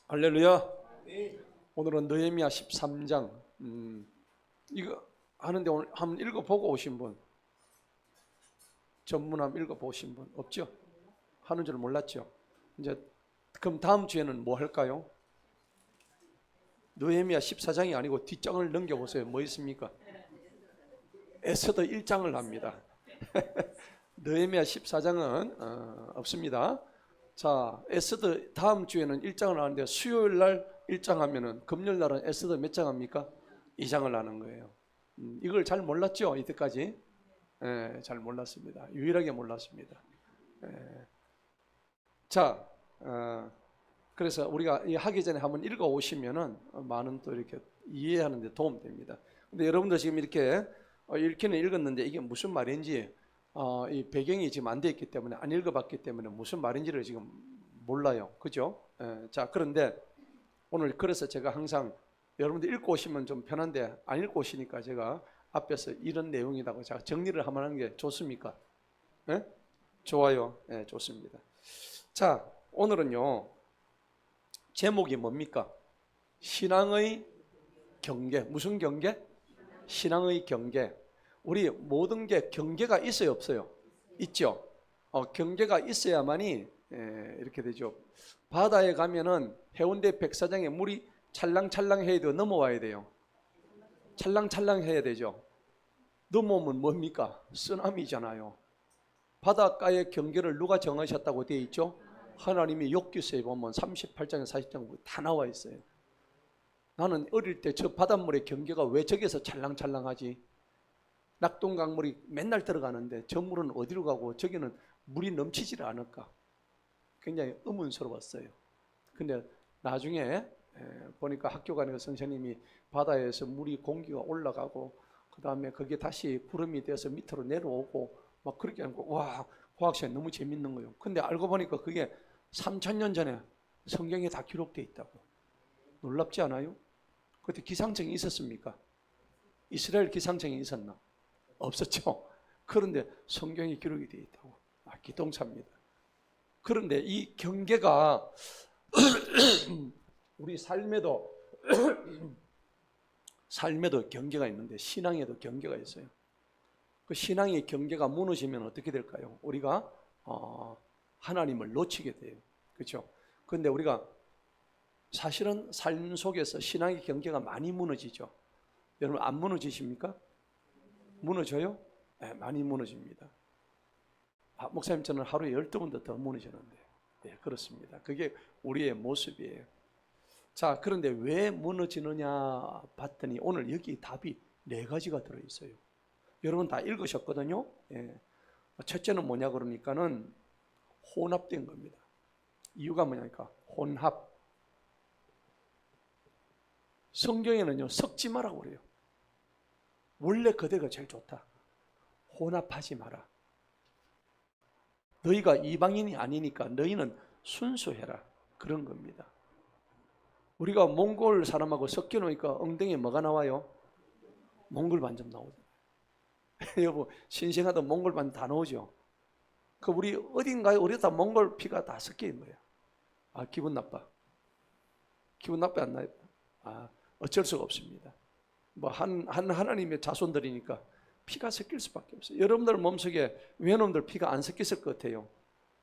할렐루야. 오늘은 느헤미야 13장 이거 하는데 오늘 한번 읽어보고 오신 분, 전문 한번 읽어보신 분 없죠? 하는 줄 몰랐죠? 이제 그럼 다음 주에는 뭐 할까요? 느헤미야 14장이 아니고 뒷장을 넘겨보세요. 뭐 있습니까? 에스더 1장을 합니다. 느헤미야 14장은 없습니다. 자, 에스더 다음 주에는 1장을 하는데 수요일 날 1장 하면은 금요일 날은 에스더 몇 장 합니까? 2장을 하는 거예요. 이걸 잘 몰랐죠? 이때까지? 잘 몰랐습니다. 유일하게 몰랐습니다. 자, 그래서 우리가 하기 전에 한번 읽어 오시면은 많은 또 이렇게 이해하는 데 도움 됩니다. 근데 여러분들 지금 이렇게 읽기는 읽었는데 이게 무슨 말인지 이 배경이 지금 안 돼 있기 때문에 안 읽어봤기 때문에 무슨 말인지를 지금 몰라요. 그죠? 자, 그런데 오늘 그래서 제가 항상 여러분들 읽고 오시면 좀 편한데 안 읽고 오시니까 제가 앞에서 이런 내용이라고 제가 정리를 한번 하는 게 좋습니까? 좋아요. 좋습니다. 자, 오늘은요 제목이 뭡니까? 신앙의 경계. 무슨 경계? 신앙의 경계. 우리 모든 게 경계가 있어요, 없어요? 있죠. 경계가 있어야만이 이렇게 되죠. 바다에 가면은 해운대 백사장에 물이 찰랑찰랑 해야 돼요. 넘어와야 돼요. 찰랑찰랑 해야 되죠. 넘어오면 뭡니까? 쓰나미잖아요. 바닷가의 경계를 누가 정하셨다고 되어 있죠? 하나님이 욥기서에 보면 38장, 40장 다 나와 있어요. 나는 어릴 때 저 바닷물의 경계가 왜 저기서 찰랑찰랑하지? 낙동강물이 맨날 들어가는데 저 물은 어디로 가고 저기는 물이 넘치질 않을까? 굉장히 의문스러웠어요. 근데 나중에 보니까 학교 가니까 선생님이 바다에서 물이 공기가 올라가고 그 다음에 그게 다시 구름이 돼서 밑으로 내려오고 막 그렇게 하는 거, 와, 과학시간이 너무 재밌는 거예요. 근데 알고 보니까 그게 3000년 전에 성경에 다 기록되어 있다고. 놀랍지 않아요? 그때 기상청이 있었습니까? 이스라엘 기상청이 있었나? 없었죠. 그런데 성경에 기록이 되어 있다고. 기똥차입니다. 그런데 이 경계가 우리 삶에도 경계가 있는데 신앙에도 경계가 있어요. 그 신앙의 경계가 무너지면 어떻게 될까요? 우리가 하나님을 놓치게 돼요. 그렇죠? 그런데 우리가 사실은 삶 속에서 신앙의 경계가 많이 무너지죠. 여러분 안 무너지십니까? 무너져요? 네, 많이 무너집니다. 목사님 저는 하루에 12번도 더 무너지는데 그렇습니다. 그게 우리의 모습이에요. 자, 그런데 왜 무너지느냐 봤더니 오늘 여기 답이 4가지가 들어있어요. 여러분 다 읽으셨거든요. 첫째는 뭐냐 그러니까는 혼합된 겁니다. 이유가 뭐냐니까 혼합. 성경에는요 섞지 마라고 그래요. 원래 그대가 제일 좋다. 혼합하지 마라. 너희가 이방인이 아니니까 너희는 순수해라. 그런 겁니다. 우리가 몽골 사람하고 섞여 놓으니까 엉덩이에 뭐가 나와요? 몽골 반점 나오잖아요. 여보, 신생아도 몽골 반점 다 나오죠. 그 우리 어딘가에 우리 다 몽골 피가 다 섞여 있는 거예요. 기분 나빠. 기분 나빠 안 나요? 어쩔 수가 없습니다. 뭐 하나님의 자손들이니까 피가 섞일 수밖에 없어요. 여러분들 몸속에 외놈들 피가 안 섞였을 것 같아요.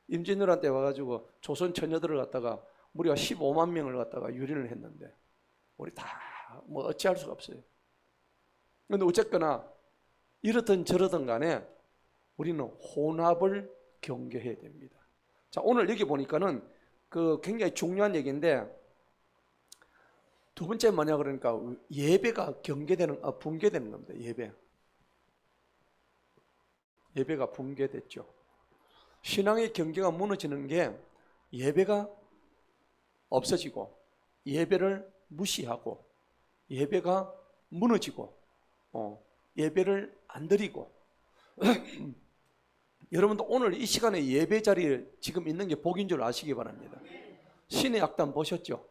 임진왜란때 와가지고 조선 처녀들을 갖다가 우리가 15만 명을 갖다가 유린을 했는데 우리 다 뭐 어찌할 수가 없어요. 그런데 어쨌거나 이렇든 저러든 간에 우리는 혼합을 경계해야 됩니다. 자, 오늘 여기 보니까는 그 굉장히 중요한 얘기인데 두 번째 뭐냐 그러니까 예배가 붕괴되는 겁니다. 예배가 붕괴됐죠. 신앙의 경계가 무너지는 게 예배가 없어지고 예배를 무시하고 예배가 무너지고 예배를 안 드리고 여러분도 오늘 이 시간에 예배 자리에 지금 있는 게 복인 줄 아시기 바랍니다. 신의 악단 보셨죠?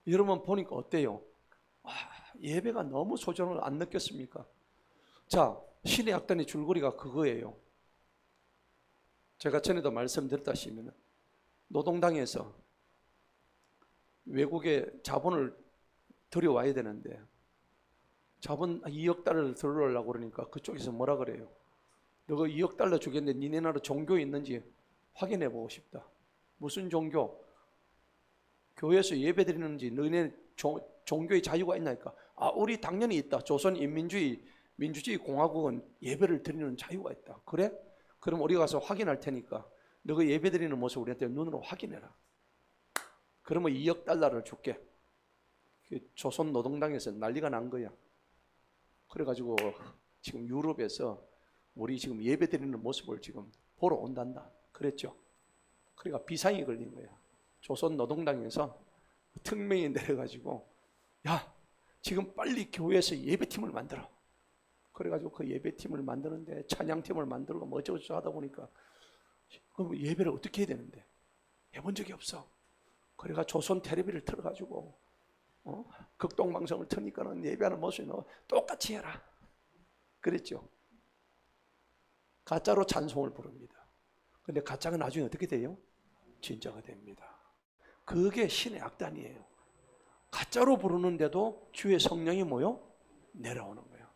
여러분 보니까 어때요? 예배가 너무 소중을 안 느꼈습니까? 자, 신의 악단의 줄거리가 그거예요. 제가 전에도 말씀드렸다시피 노동당에서 외국에 자본을 들여와야 되는데 자본 2억 달러를 들어오려고 그러니까 그쪽에서 뭐라 그래요? 너가 2억 달러 주겠는데 니네 나라 종교 있는지 확인해 보고 싶다. 무슨 종교? 교회에서 예배 드리는지 너네 종교의 자유가 있나니까. 아, 우리 당연히 있다. 조선인민주의 민주주의 공화국은 예배를 드리는 자유가 있다. 그래? 그럼 우리가 가서 확인할 테니까 너가 예배 드리는 모습 우리한테 눈으로 확인해라. 그러면 2억 달러를 줄게. 조선 노동당에서 난리가 난 거야. 그래가지고 지금 유럽에서 우리 지금 예배 드리는 모습을 지금 보러 온단다. 그랬죠. 그러니까 비상이 걸린 거야. 조선 노동당에서 특명이 내려가지고 야, 지금 빨리 교회에서 예배팀을 만들어. 그래가지고 그 예배팀을 만드는데 찬양팀을 만들고 뭐 어쩌고저쩌고 하다 보니까 그럼 예배를 어떻게 해야 되는데 해본 적이 없어. 그래가 조선 텔레비를 틀어가지고 극동방송을 트니까는 예배하는 모습이 너 똑같이 해라. 그랬죠. 가짜로 찬송을 부릅니다. 근데 가짜가 나중에 어떻게 돼요? 진짜가 됩니다. 그게 신의 악단이에요. 가짜로 부르는데도 주의 성령이 뭐요? 내려오는 거예요.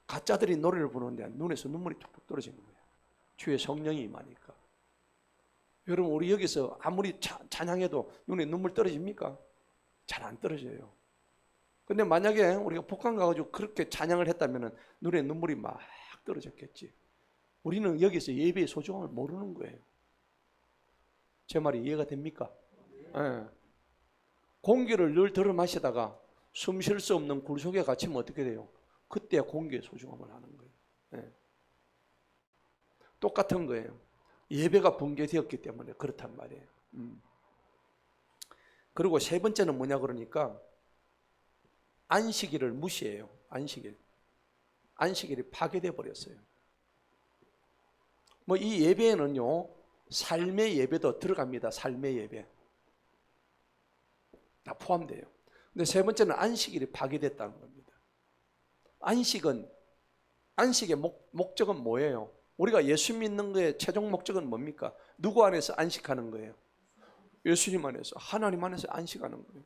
가짜들이 노래를 부르는데 눈에서 눈물이 툭툭 떨어지는 거예요. 주의 성령이 임하니까. 여러분 우리 여기서 아무리 찬양해도 눈에 눈물 떨어집니까? 잘 안 떨어져요. 근데 만약에 우리가 북한 가가지고 그렇게 찬양을 했다면 눈에 눈물이 막 떨어졌겠지. 우리는 여기서 예배의 소중함을 모르는 거예요. 제 말이 이해가 됩니까? 네. 공기를 늘 들어 마시다가 숨 쉴 수 없는 굴 속에 갇히면 어떻게 돼요? 그때 공기의 소중함을 하는 거예요. 네. 똑같은 거예요. 예배가 붕괴되었기 때문에 그렇단 말이에요. 그리고 세 번째는 뭐냐 그러니까 안식일을 무시해요. 안식일이 파괴되어 버렸어요. 뭐 이 예배에는요 삶의 예배도 들어갑니다. 삶의 예배 다 포함돼요. 근데 세 번째는 안식일이 파괴됐다는 겁니다. 안식의 목적은 뭐예요? 우리가 예수 믿는 거의 최종 목적은 뭡니까? 누구 안에서 안식하는 거예요? 예수님 안에서, 하나님 안에서 안식하는 거예요.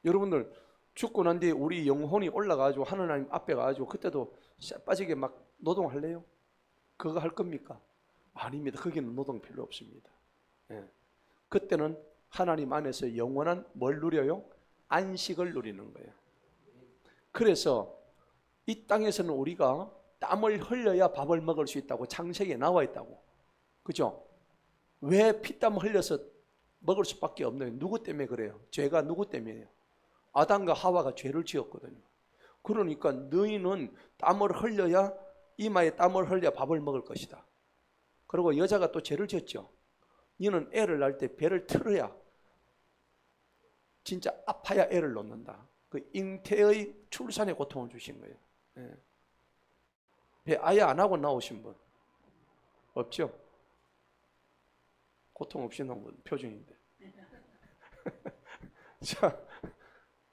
여러분들 죽고 난 뒤에 우리 영혼이 올라가가지고 하나님 앞에 가가지고 그때도 빠지게 막 노동할래요? 그거 할 겁니까? 아닙니다. 거기는 노동 필요 없습니다. 예. 그때는 하나님 안에서 영원한 뭘 누려요? 안식을 누리는 거예요. 그래서 이 땅에서는 우리가 땀을 흘려야 밥을 먹을 수 있다고 창세기에 나와 있다고. 그죠? 왜 피땀 흘려서 먹을 수밖에 없나요? 누구 때문에 그래요? 죄가 누구 때문이에요? 아담과 하와가 죄를 지었거든요. 그러니까 너희는 땀을 흘려야 이마에 땀을 흘려야 밥을 먹을 것이다. 그리고 여자가 또 죄를 지었죠. 너는 애를 낳을 때 배를 틀어야 진짜 아파야 애를 놓는다. 그 잉태의 출산의 고통을 주신 거예요. 예. 배 아예 안 하고 나오신 분 없죠? 고통 없이 나온 건 표정인데. 자,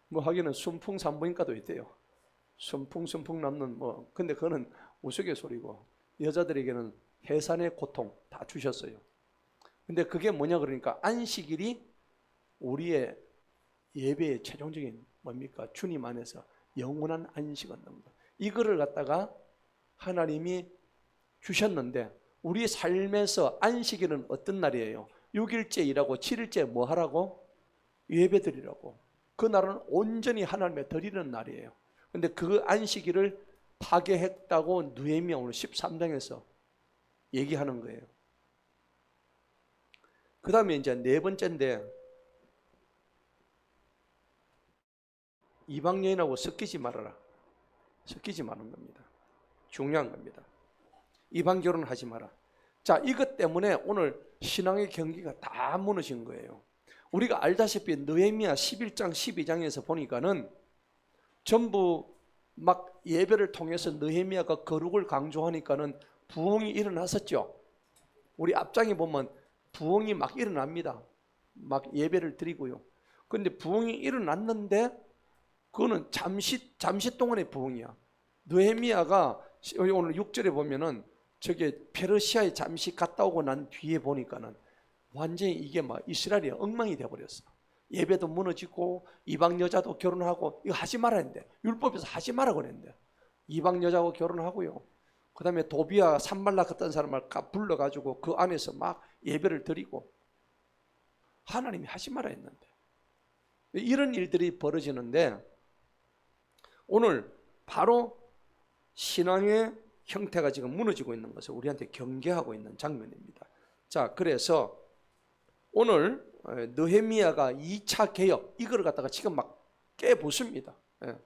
뭐 하기는 순풍 산부인과도 있대요. 순풍 남는 뭐 근데 그거는 우스갯소리고 여자들에게는 해산의 고통 다 주셨어요. 근데 그게 뭐냐 그러니까 안식일이 우리의 예배의 최종적인 뭡니까? 주님 안에서 영원한 안식을 얻는 거. 이거를 갖다가 하나님이 주셨는데 우리 삶에서 안식일은 어떤 날이에요? 6일째 일하고 7일째 뭐 하라고? 예배 드리라고. 그 날은 온전히 하나님께 드리는 날이에요. 근데 그 안식일을 파괴했다고 느헤미야 오늘 13장에서 얘기하는 거예요. 그 다음에 이제 네 번째인데 이방 여인하고 섞이지 말아라. 섞이지 마는 겁니다. 중요한 겁니다. 이방 결혼하지 마라. 자, 이것 때문에 오늘 신앙의 경기가 다 무너진 거예요. 우리가 알다시피 느헤미야 11장 12장에서 보니까는 전부 막 예배를 통해서 느헤미야가 거룩을 강조하니까는 부흥이 일어났었죠. 우리 앞장에 보면 부흥이 막 일어납니다. 막 예배를 드리고요. 그런데 부흥이 일어났는데 그거는 잠시 동안의 부흥이야. 느헤미야가 오늘 6절에 보면은 저게 페르시아에 잠시 갔다 오고 난 뒤에 보니까는 완전히 이게 막 이스라엘이 엉망이 돼버렸어. 예배도 무너지고 이방 여자도 결혼하고, 이거 하지 말아야 했는데, 율법에서 하지 말아 그랬는데 이방 여자하고 결혼하고요. 그 다음에 도비아 산발락 같은 사람을 불러가지고 그 안에서 막 예배를 드리고, 하나님이 하지 말아 했는데 이런 일들이 벌어지는데, 오늘 바로 신앙의 형태가 지금 무너지고 있는 것을 우리한테 경계하고 있는 장면입니다. 자, 그래서 오늘 느헤미야가 2차 개혁, 이걸 갖다가 지금 막 깨부숩니다. 예.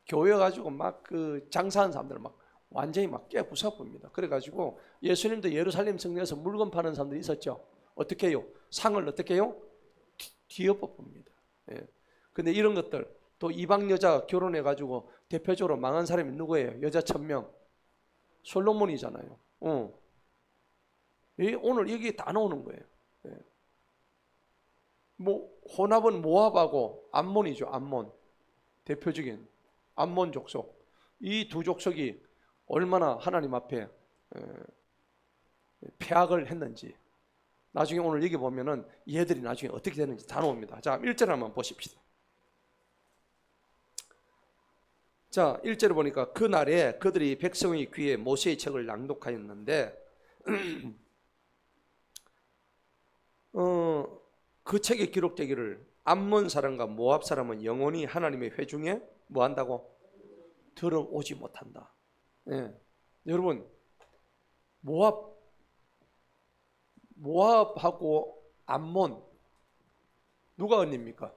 교회 가지고 막 그 장사하는 사람들 막 완전히 막 깨부숴봅니다. 그래가지고 예수님도 예루살렘 성전에서 물건 파는 사람들이 있었죠. 어떻게 해요? 상을 어떻게 해요? 뒤엎어봅니다. 예. 근데 이런 것들, 또 이방 여자 결혼해가지고 대표적으로 망한 사람이 누구예요? 여자 1000명. 솔로몬이잖아요. 오늘 여기 다 나오는 거예요. 예. 뭐 혼합은 모압하고 암몬이죠. 암몬. 대표적인 암몬 족속. 이 두 족속이 얼마나 하나님 앞에 패악을 했는지, 나중에 오늘 여기 보면은 얘들이 나중에 어떻게 되는지 다 나옵니다. 자, 1절 한번 보십시다. 자, 1절에 보니까 그날에 그들이 백성의 귀에 모세의 책을 낭독하였는데 그 책에 기록되기를 암몬 사람과 모압 사람은 영원히 하나님의 회중에 뭐 한다고? 들어오지 못한다. 예. 여러분, 모압하고 암몬, 누가 언니입니까?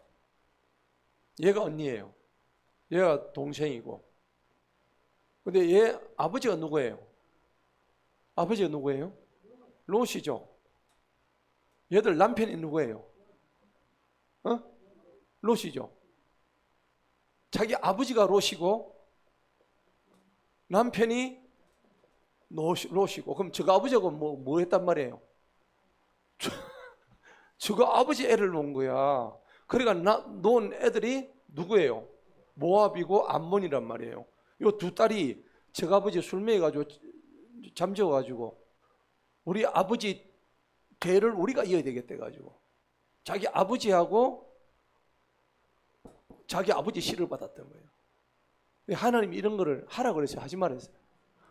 얘가 언니예요. 얘가 동생이고. 근데 얘 아버지가 누구예요? 아버지가 누구예요? 롯이죠. 얘들 남편이 누구예요? 롯이죠. 자기 아버지가 롯이고 남편이 롯이고, 그럼 저가 아버지가 뭐 했단 말이에요? 저가 아버지 애를 놓은 거야. 그러니까 놓은 애들이 누구예요? 모압이고 암몬이란 말이에요. 이 두 딸이 저가 아버지 술 먹여가지고 잠재워가지고 우리 아버지 대를 우리가 이어야 되겠다 가지고 자기 아버지하고 자기 아버지 시를 받았던 거예요. 하나님이 이런 거를 하라 그랬어요? 하지 말았어요?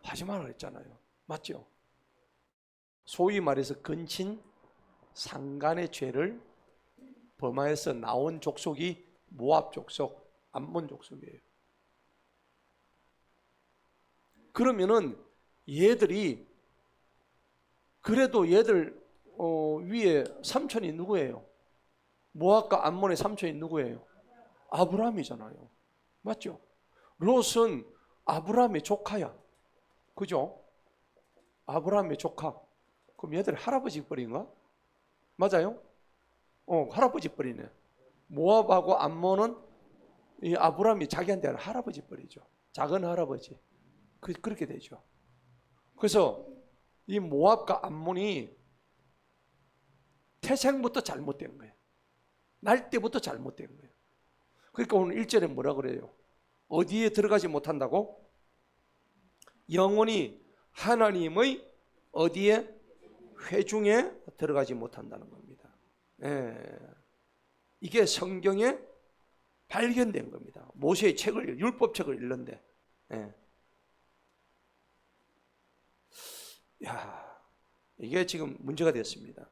하지 말라 그랬잖아요. 맞죠? 소위 말해서 근친 상간의 죄를 범하여서 나온 족속이 모압 족속, 암몬 족속이에요. 그러면은 얘들이, 그래도 얘들 위에 삼촌이 누구예요? 모압과 암몬의 삼촌이 누구예요? 아브라함이잖아요. 맞죠? 롯은 아브라함의 조카야. 그죠? 아브라함의 조카. 그럼 얘들 할아버지 뻘인가? 맞아요? 할아버지 뻘이네. 모압하고 암몬은 이 아브라함이 자기한테 할아버지 뻘이죠. 작은 할아버지. 그렇게 되죠. 그래서 이 모압과 암몬이 태생부터 잘못된 거예요. 날 때부터 잘못된 거예요. 그러니까 오늘 1절에 뭐라 그래요? 어디에 들어가지 못한다고? 영원히 하나님의 어디에? 회중에 들어가지 못한다는 겁니다. 예. 이게 성경에 발견된 겁니다. 모세의 책을, 율법책을 읽는데. 예. 야, 이게 지금 문제가 됐습니다.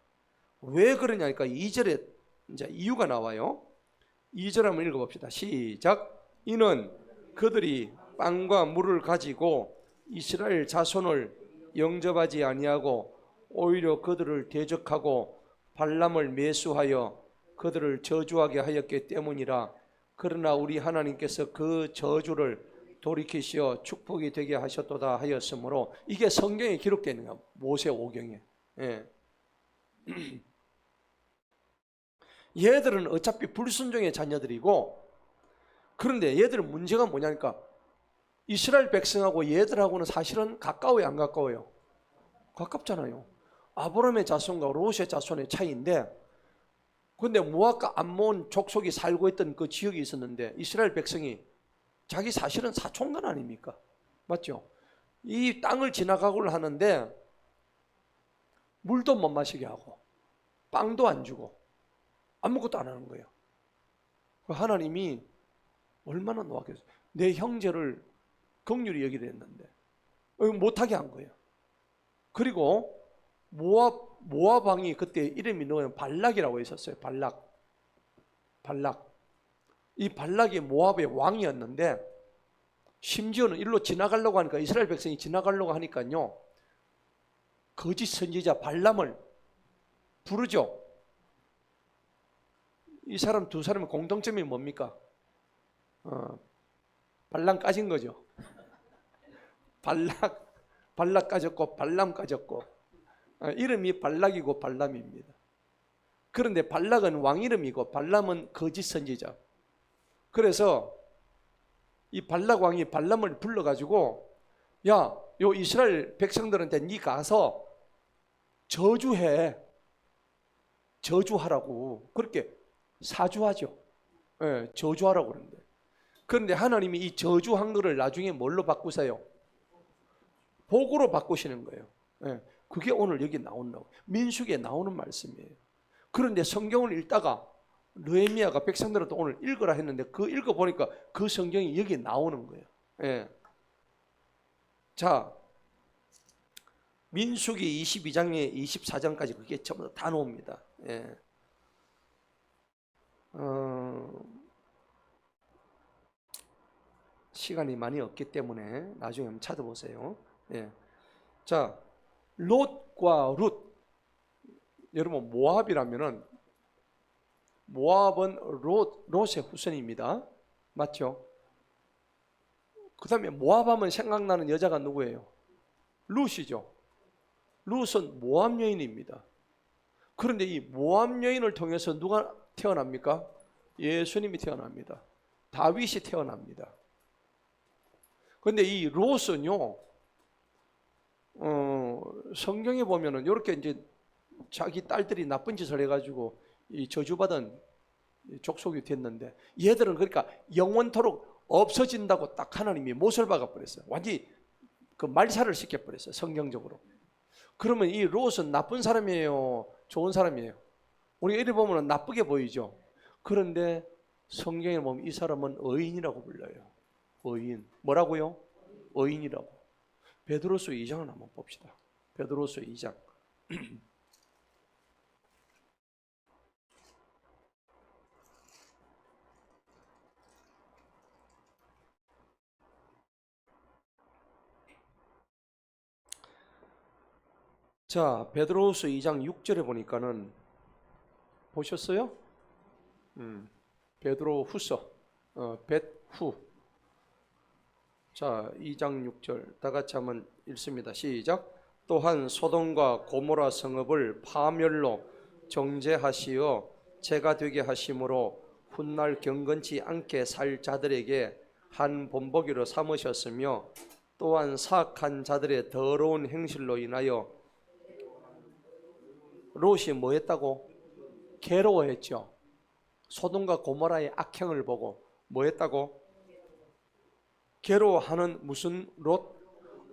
왜 그러냐니까 2절에 이제 이유가 나와요. 2절 한번 읽어봅시다. 시작. 이는 그들이 빵과 물을 가지고 이스라엘 자손을 영접하지 아니하고 오히려 그들을 대적하고 발람을 매수하여 그들을 저주하게 하였기 때문이라. 그러나 우리 하나님께서 그 저주를 돌이키시어 축복이 되게 하셨도다 하였으므로, 이게 성경에 기록되어 있는 거예요. 모세오경에. 예. 얘들은 어차피 불순종의 자녀들이고, 그런데 얘들은 문제가 뭐냐니까 이스라엘 백성하고 얘들하고는 사실은 가까워요, 안 가까워요? 가깝잖아요. 아브라함의 자손과 롯의 자손의 차이인데, 그런데 모압과 암몬 족속이 살고 있던 그 지역이 있었는데 이스라엘 백성이 자기 사실은 사촌간 아닙니까? 맞죠? 이 땅을 지나가고 하는데 물도 못 마시게 하고 빵도 안 주고 아무것도 안 하는 거예요. 하나님이 얼마나 노하겠어요. 내 형제를 긍휼히 여기려 했는데 못하게 한 거예요. 그리고 모압 왕이 그때 이름이 누구예요? 발락이라고 있었어요. 발락. 이 발락이 모압의 왕이었는데 심지어는 일로 지나가려고 하니까 이스라엘 백성이 지나가려고 하니까요. 거짓 선지자 발람을 부르죠. 이 사람 두 사람의 공통점이 뭡니까? 발람 까진 거죠. 발락 까졌고 발람 까졌고 이름이 발락이고 발람입니다. 그런데 발락은 왕 이름이고 발람은 거짓 선지자. 그래서 이 발락 왕이 발람을 불러가지고 야, 요 이스라엘 백성들한테 네 가서 저주하라고 그렇게 사주하죠. 예, 저주하라고 그러는데. 그런데 하나님이 이 저주한 거를 나중에 뭘로 바꾸세요? 복으로 바꾸시는 거예요. 예, 그게 오늘 여기 나온다고. 민수기에 나오는 말씀이에요. 그런데 성경을 읽다가 느헤미야가 백성들한테 오늘 읽으라 했는데 그 읽어보니까 그 성경이 여기 나오는 거예요. 예. 자, 민수기 22장에 24장까지 그게 전부 다 나옵니다. 예. 시간이 많이 없기 때문에 나중에 한번 찾아보세요. 예. 자, 롯과 룻. 여러분 모압이라면은 모압은 롯의 후손입니다. 맞죠? 그 다음에 모압하면 생각나는 여자가 누구예요? 룻이죠. 룻은 모압 여인입니다. 그런데 이 모압 여인을 통해서 누가 태어납니까? 예수님이 태어납니다. 다윗이 태어납니다. 그런데 이 롯은요, 성경에 보면은 이렇게 이제 자기 딸들이 나쁜 짓을 해가지고 이 저주받은 족속이 됐는데 얘들은 그러니까 영원토록 없어진다고 딱 하나님이 못을 박아버렸어요. 완전히 그 말살을 시켜버렸어요. 성경적으로. 그러면 이 롯은 나쁜 사람이에요? 좋은 사람이에요? 우리가 이래 보면 나쁘게 보이죠. 그런데 성경에 보면 이 사람은 의인이라고 불러요. 의인. 뭐라고요? 의인이라고. 베드로서 2장을 한번 봅시다. 베드로서 2장. 자, 베드로후서 2장 6절에 보니까는 보셨어요? 베드로후서 벳후. 자, 2장 6절 다 같이 한번 읽습니다. 시작. 또한 소돔과 고모라 성읍을 파멸로 정죄하시어 죄가 되게 하심으로 훗날 경건치 않게 살 자들에게 한 본보기로 삼으셨으며 또한 사악한 자들의 더러운 행실로 인하여 롯이 뭐 했다고? 괴로워했죠. 소돔과 고모라의 악행을 보고 뭐 했다고? 괴로워하는 무슨 롯?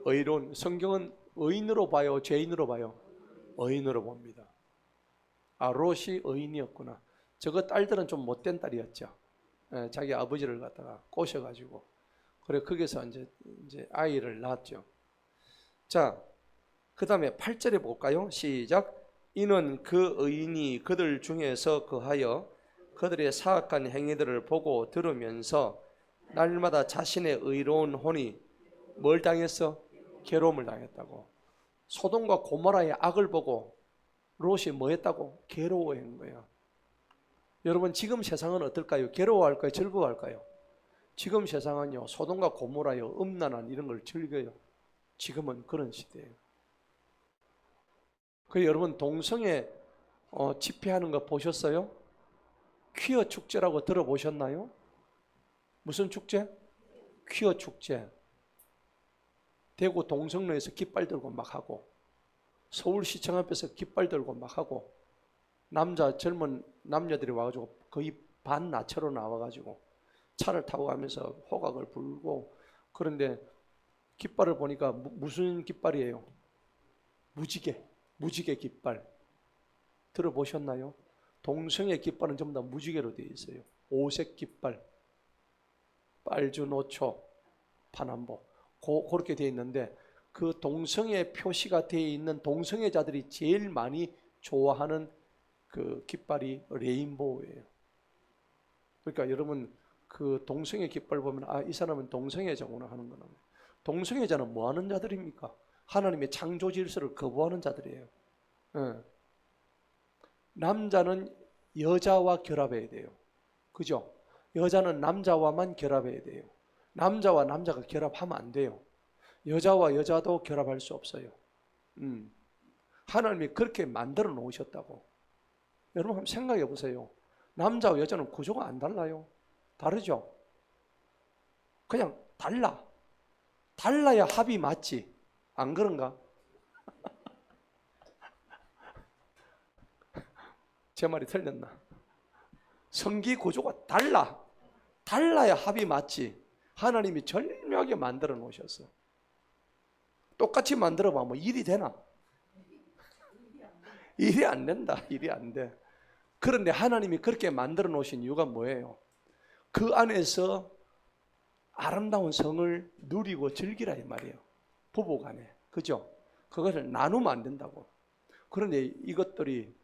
의로운. 성경은 의인으로 봐요? 죄인으로 봐요? 의인으로 봅니다. 아, 롯이 의인이었구나. 저거 딸들은 좀 못된 딸이었죠. 자기 아버지를 갖다가 꼬셔가지고 그래 거기서 이제 아이를 낳았죠. 자, 그 다음에 8절에 볼까요? 시작. 이는 그 의인이 그들 중에서 거하여 그들의 사악한 행위들을 보고 들으면서 날마다 자신의 의로운 혼이 뭘 당했어? 괴로움을 당했다고. 소돔과 고모라의 악을 보고 롯이 뭐 했다고? 괴로워한 거야. 여러분 지금 세상은 어떨까요? 괴로워할까요? 즐거워할까요? 지금 세상은요 소돔과 고모라의 음란한 이런 걸 즐겨요. 지금은 그런 시대예요. 그 여러분 동성애 집회하는 거 보셨어요? 퀴어 축제라고 들어보셨나요? 무슨 축제? 퀴어 축제. 대구 동성로에서 깃발 들고 막 하고 서울시청 앞에서 깃발 들고 막 하고 젊은 남녀들이 와가지고 거의 반나체로 나와가지고 차를 타고 가면서 호각을 불고 그런데 깃발을 보니까 무슨 깃발이에요? 무지개. 무지개 깃발 들어보셨나요? 동성애 깃발은 전부 다 무지개로 되어 있어요. 오색 깃발, 빨주노초, 파남보 그렇게 되어 있는데 그 동성애 표시가 되어 있는 동성애자들이 제일 많이 좋아하는 그 깃발이 레인보우예요. 그러니까 여러분 그 동성애 깃발 보면 아, 이 사람은 동성애자구나 하는 거는 동성애자는 뭐 하는 자들입니까? 하나님의 창조 질서를 거부하는 자들이에요. 예. 남자는 여자와 결합해야 돼요. 그죠? 여자는 남자와만 결합해야 돼요. 남자와 남자가 결합하면 안 돼요. 여자와 여자도 결합할 수 없어요. 하나님이 그렇게 만들어 놓으셨다고. 여러분 한번 생각해 보세요. 남자와 여자는 구조가 안 달라요. 다르죠? 그냥 달라. 달라야 합이 맞지. 안 그런가? 제 말이 틀렸나? 성기 구조가 달라. 달라야 합이 맞지. 하나님이 절묘하게 만들어 놓으셨어. 똑같이 만들어 봐. 뭐 일이 되나? 일이 안 된다. 일이 안 돼. 그런데 하나님이 그렇게 만들어 놓으신 이유가 뭐예요? 그 안에서 아름다운 성을 누리고 즐기라 이 말이에요. 부부간에. 그죠? 그것을 나누면 안 된다고. 그런데 이것들이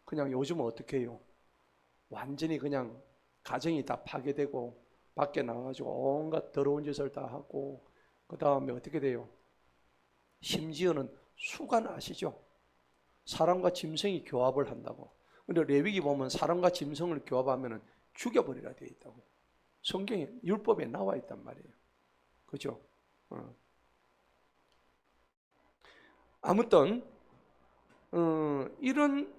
그냥 요즘은 어떻게 해요? 완전히 그냥 가정이 다 파괴되고 밖에 나가가지고 온갖 더러운 짓을 다 하고 그 다음에 어떻게 돼요? 심지어는 수간 아시죠? 사람과 짐승이 교합을 한다고. 근데 레위기 보면 사람과 짐승을 교합하면 죽여버리라 되어 있다고. 성경에 율법에 나와 있단 말이에요. 그죠? 아무튼 이런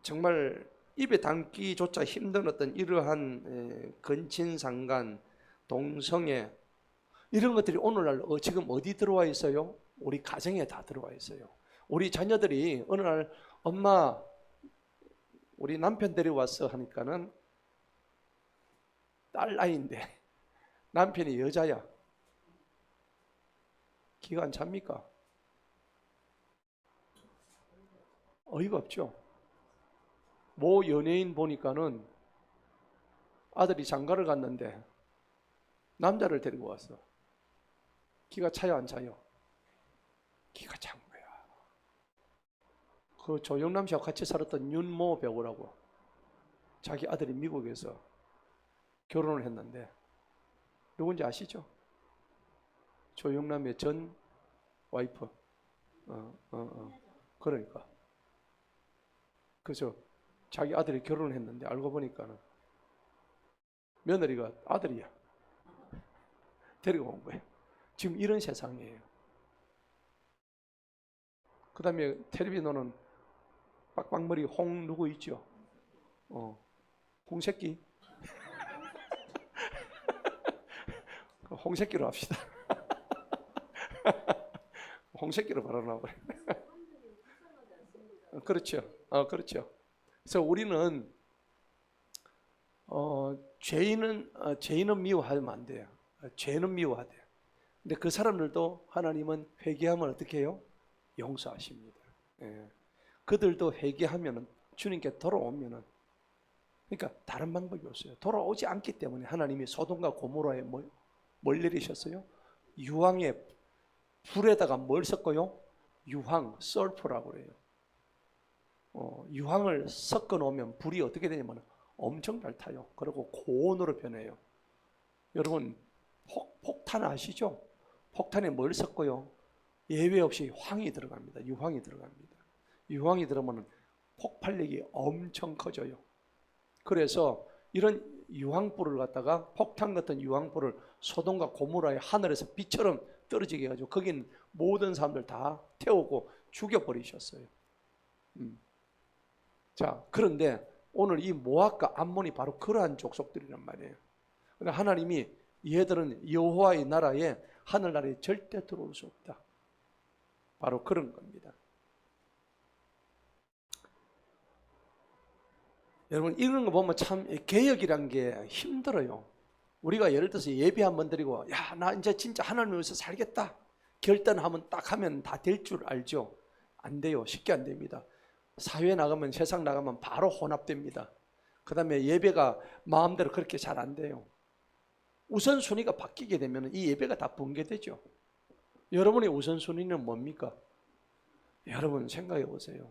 정말 입에 담기조차 힘든 어떤 이러한 근친상간, 동성애 이런 것들이 오늘날 지금 어디 들어와 있어요? 우리 가정에 다 들어와 있어요. 우리 자녀들이 어느 날 엄마 우리 남편 데려왔어 하니까는 딸 아이인데 남편이 여자야. 기가 안 찹니까? 어이가 없죠. 모 연예인 보니까는 아들이 장가를 갔는데 남자를 데리고 왔어. 기가 차요 안 차요? 기가 찬 거야. 그 조영남 씨와 같이 살았던 윤모 배우라고 자기 아들이 미국에서 결혼을 했는데 누군지 아시죠? 조영남의 전 와이프. 그러니까 그래서 자기 아들이 결혼을 했는데 알고 보니까는 며느리가 아들이야. 데리고 온 거예요. 지금 이런 세상이에요. 그 다음에 텔레비 노는 빡빡머리 홍 누구 있죠? 홍새끼. 홍새끼로 합시다. 홍새끼로 발언하고. 그렇죠. 그렇죠. 그래서 우리는 죄인은 미워하면 안 돼요. 죄는 미워하대요. 근데 그 사람들도 하나님은 회개하면 어떻게 해요? 용서하십니다. 예. 그들도 회개하면은 주님께 돌아오면은 그러니까 다른 방법이 없어요. 돌아오지 않기 때문에 하나님이 소돔과 고모라에 뭘 내리셨어요? 유황의 불에다가 뭘 섞어요? 유황, 설프라고 그래요. 유황을 섞어 놓으면 불이 어떻게 되냐면 엄청 잘 타요. 그리고 고온으로 변해요. 여러분 폭탄 아시죠? 폭탄에 뭘 섞어요? 예외 없이 황이 들어갑니다. 유황이 들어갑니다. 유황이 들어가면 폭발력이 엄청 커져요. 그래서 이런 유황불을 갖다가 폭탄 같은 유황불을 소돔과 고모라의 하늘에서 비처럼 떨어지게 해가지고 거긴 모든 사람들 다 태우고 죽여버리셨어요. 자, 그런데 오늘 이 모압과 암몬이 바로 그러한 족속들이란 말이에요. 그러니까 하나님이 얘들은 여호와의 나라에 하늘나라에 절대 들어올 수 없다. 바로 그런 겁니다. 여러분 이런 거 보면 참 개혁이란 게 힘들어요. 우리가 예를 들어서 예배 한번 드리고 야, 나 이제 진짜 하나님 위해서 살겠다 결단하면 딱 하면 다 될 줄 알죠. 안 돼요. 쉽게 안 됩니다. 사회 나가면, 세상 나가면 바로 혼합됩니다. 그 다음에 예배가 마음대로 그렇게 잘 안 돼요. 우선순위가 바뀌게 되면 이 예배가 다 붕괴되죠. 여러분의 우선순위는 뭡니까? 여러분 생각해 보세요.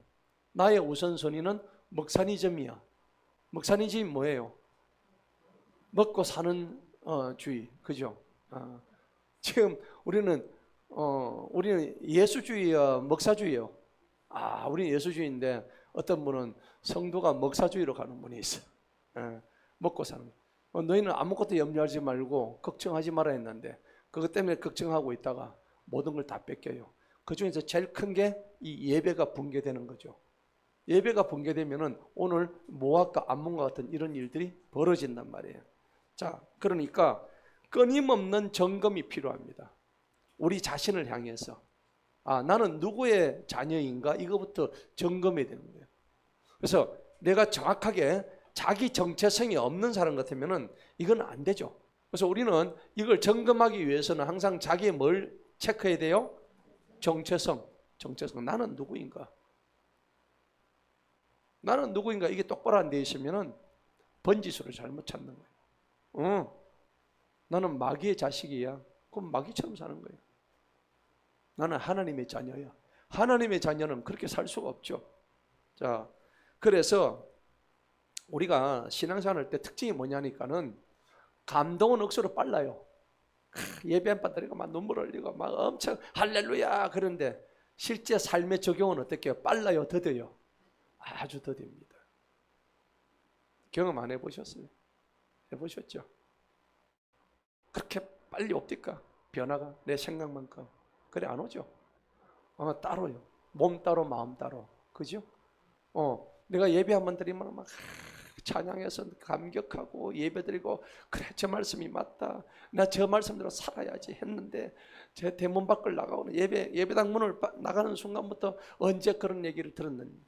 나의 우선순위는 먹사니즘이야. 먹사니즘이 뭐예요? 먹고 사는 주의, 그죠? 지금 우리는 예수주의야, 먹사주의요. 우리는 예수주의인데 어떤 분은 성도가 먹사주의로 가는 분이 있어. 먹고 사는. 너희는 아무것도 염려하지 말고 걱정하지 말아 했는데 그것 때문에 걱정하고 있다가 모든 걸 다 뺏겨요. 그 중에서 제일 큰 게 이 예배가 붕괴되는 거죠. 예배가 붕괴되면은 오늘 모압과 암몬과 같은 이런 일들이 벌어진단 말이에요. 자, 그러니까 끊임없는 점검이 필요합니다. 우리 자신을 향해서 나는 누구의 자녀인가 이거부터 점검해야 되는 거예요. 그래서 내가 정확하게 자기 정체성이 없는 사람 같으면은 이건 안 되죠. 그래서 우리는 이걸 점검하기 위해서는 항상 자기의 뭘 체크해야 돼요? 정체성. 나는 누구인가? 나는 누구인가? 이게 똑바로 안 돼 있으면은 번지수를 잘못 찾는 거예요. 나는 마귀의 자식이야. 그럼 마귀처럼 사는 거예요. 나는 하나님의 자녀야. 하나님의 자녀는 그렇게 살 수가 없죠. 자, 그래서 우리가 신앙생활 할 때 특징이 뭐냐니까는 감동은 억수로 빨라요. 예배 한 번 드리고 막 눈물 흘리고 막 엄청 할렐루야 그런데 실제 삶의 적용은 어떻게 해요? 빨라요, 더뎌요? 아주 더딥니다. 경험 안 해보셨어요? 해보셨죠? 그렇게 빨리 옵니까? 변화가 내 생각만큼 그래 안 오죠? 따로요. 몸 따로 마음 따로. 그죠? 내가 예배 한 번 드리면 막 찬양해서 감격하고 예배드리고 그래 저 말씀이 맞다. 나 저 말씀대로 살아야지 했는데 제 대문 밖을 나가고는 예배당 문을 나가는 순간부터 언제 그런 얘기를 들었는지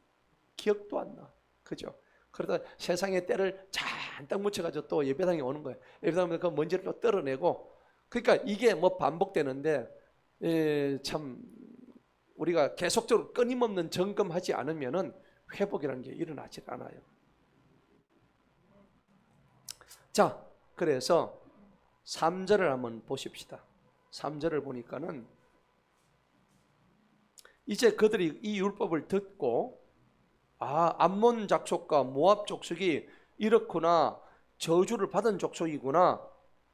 기억도 안 나. 그죠? 그러다 세상에 때를 잔뜩 묻혀가지고 또 예배당에 오는 거예요. 예배당에 그 먼지를 또 떨어내고 그러니까 이게 뭐 반복되는데 참 우리가 계속적으로 끊임없는 점검하지 않으면은 회복이라는 게 일어나질 않아요. 자, 그래서 3절을 한번 보십시다. 3절을 보니까는 이제 그들이 이 율법을 듣고 암몬 족속과 모압 족속이 이렇구나 저주를 받은 족속이구나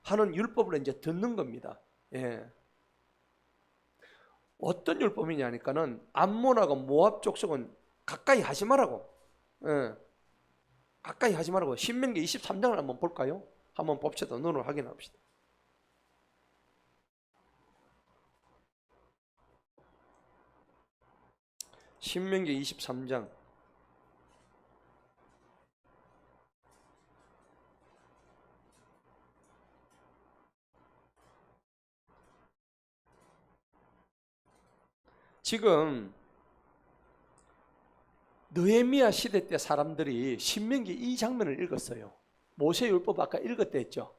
하는 율법을 이제 듣는 겁니다. 예. 어떤 율법이냐니까는 암몬하고 모압 족속은 가까이 하지 말라고. 예. 가까이 하지 말라고. 신명기 23장을 한번 볼까요? 한번 봅시다. 눈으로 확인합시다. 신명기 23장. 지금 느헤미야 시대 때 사람들이 신명기 이 장면을 읽었어요. 모세율법 아까 읽었다 했죠.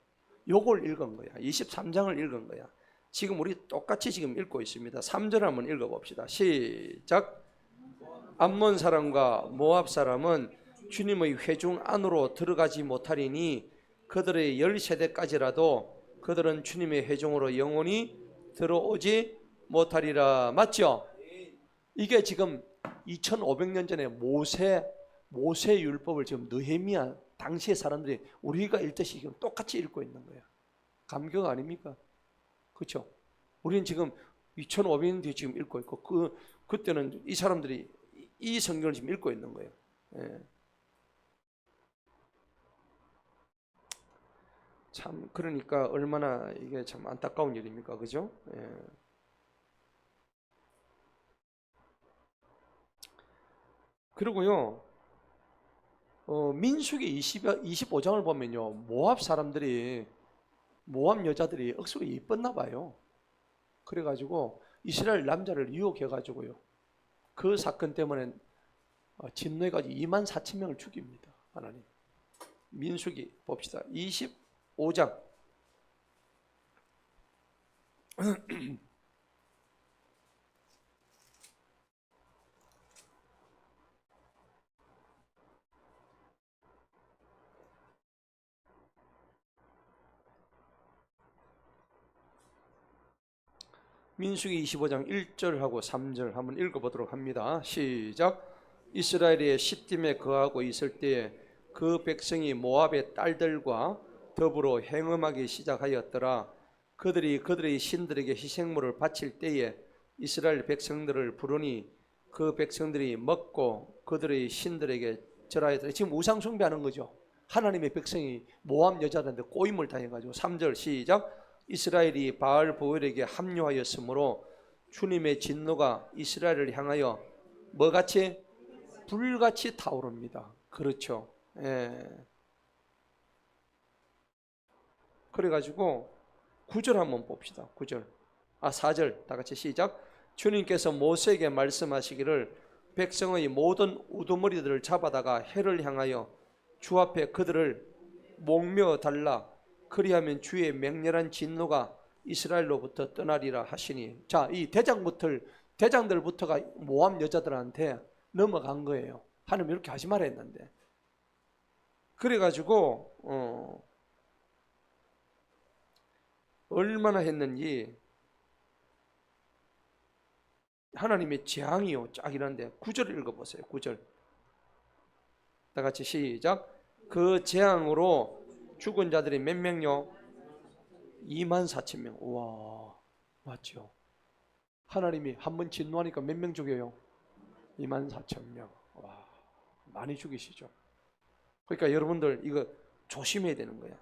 요걸 읽은 거야. 23장을 읽은 거야. 지금 우리 똑같이 지금 읽고 있습니다. 3절 한번 읽어봅시다. 시작. 암몬 사람과 모압 사람은 주님의 회중 안으로 들어가지 못하리니 그들의 10세대까지라도 그들은 주님의 회중으로 영원히 들어오지 못하리라. 맞죠? 이게 지금 2500년 전에 모세 율법을 지금 느헤미야 당시의 사람들이 우리가 읽듯이 지금 똑같이 읽고 있는 거예요. 감격 아닙니까? 그렇죠? 우리는 지금 2500년 뒤에 지금 읽고 있고 그때는 이 사람들이 이 성경을 지금 읽고 있는 거예요. 예. 참 그러니까 얼마나 이게 참 안타까운 일입니까? 그죠? 예. 그리고요. 민수기 25장을 보면요. 모압 여자들이 억수로 예뻤나 봐요. 그래가지고 이스라엘 남자를 유혹해가지고요. 그 사건 때문에 진노해가지고 24,000명을 죽입니다. 하나님. 민수기 봅시다. 25장. 민수기 25장 1절하고 3절 한번 읽어보도록 합니다. 시작. 이스라엘이 시딤에 거하고 있을 때에 그 백성이 모압의 딸들과 더불어 행음하기 시작하였더라. 그들이 그들의 신들에게 희생물을 바칠 때에 이스라엘 백성들을 부르니 그 백성들이 먹고 그들의 신들에게 절하였더라. 지금 우상 숭배하는 거죠. 하나님의 백성이 모압 여자들한테 꼬임을 당해가지고. 3절 시작. 이스라엘이 바알 보엘에게 합류하였으므로 주님의 진노가 이스라엘을 향하여 뭐같이? 불같이 타오릅니다. 그렇죠. 예. 그래가지고 9절 한번 봅시다. 4절 다 같이 시작. 주님께서 모세에게 말씀하시기를 백성의 모든 우두머리들을 잡아다가 해를 향하여 주 앞에 그들을 목매어 달라. 그리하면 주의 맹렬한 진노가 이스라엘로부터 떠나리라 하시니. 자, 이 대장들부터가 모압 여자들한테 넘어간 거예요. 하나님 이렇게 하지 말라 했는데. 그래가지고 얼마나 했는지 하나님의 재앙이요 짝이란데 9절 읽어보세요. 9절 다 같이 시작. 그 재앙으로 죽은 자들이 몇 명요? 24,000명. 우와, 맞죠? 하나님이 한번 진노하니까 몇 명 죽여요? 24,000명. 와, 많이 죽이시죠. 그러니까 여러분들 이거 조심해야 되는 거야.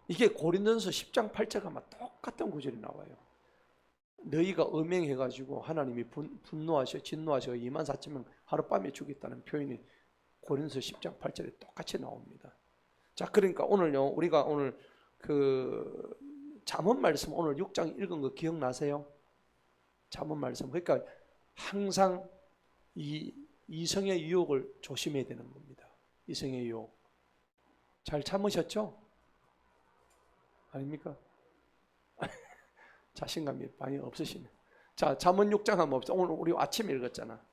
이게 고린도전서 10장 8절 가면 똑같은 구절이 나와요. 너희가 음행해가지고 하나님이 분노하셔 진노하셔 24,000명 하룻밤에 죽였다는 표현이 고린도서 10장 8절에 똑같이 나옵니다. 자, 그러니까 오늘요 우리가 오늘 그 잠언 말씀 오늘 6장 읽은 거 기억나세요? 잠언 말씀. 그러니까 항상 이성의 유혹을 조심해야 되는 겁니다. 이성의 유혹. 잘 참으셨죠? 아닙니까? 자신감이 많이 없으시네. 자, 잠언 6장 한번 봅시다. 오늘 우리 아침에 읽었잖아.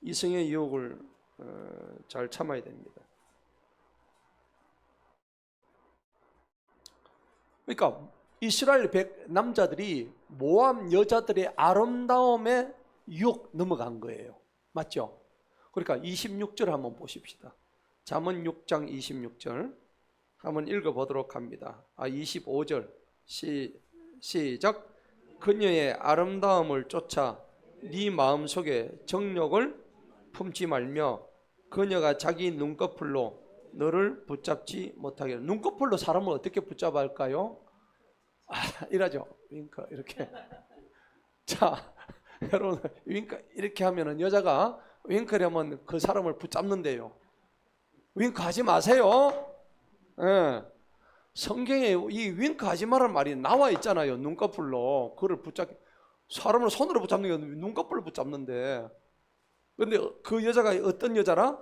이성의 유혹을 잘 참아야 됩니다. 그러니까 이스라엘 남자들이 모압 여자들의 아름다움에 유혹 넘어간 거예요. 맞죠? 그러니까 26절 한번 보십시다. 잠언 6장 26절 한번 읽어보도록 합니다. 25절 시작. 그녀의 아름다움을 쫓아 네 마음속에 정욕을 품지 말며 그녀가 자기 눈꺼풀로 너를 붙잡지 못하게. 눈꺼풀로 사람을 어떻게 붙잡아 할까요? 이러죠. 윙크 이렇게. 자, 여러분 윙크 이렇게 하면은 여자가 윙크를 하면 그 사람을 붙잡는데요. 윙크 하지 마세요. 예. 성경에 이 윙크 하지 말라는 말이 나와 있잖아요. 눈꺼풀로 그를 사람을 손으로 붙잡는 게 눈꺼풀로 붙잡는데. 근데 그 여자가 어떤 여자라?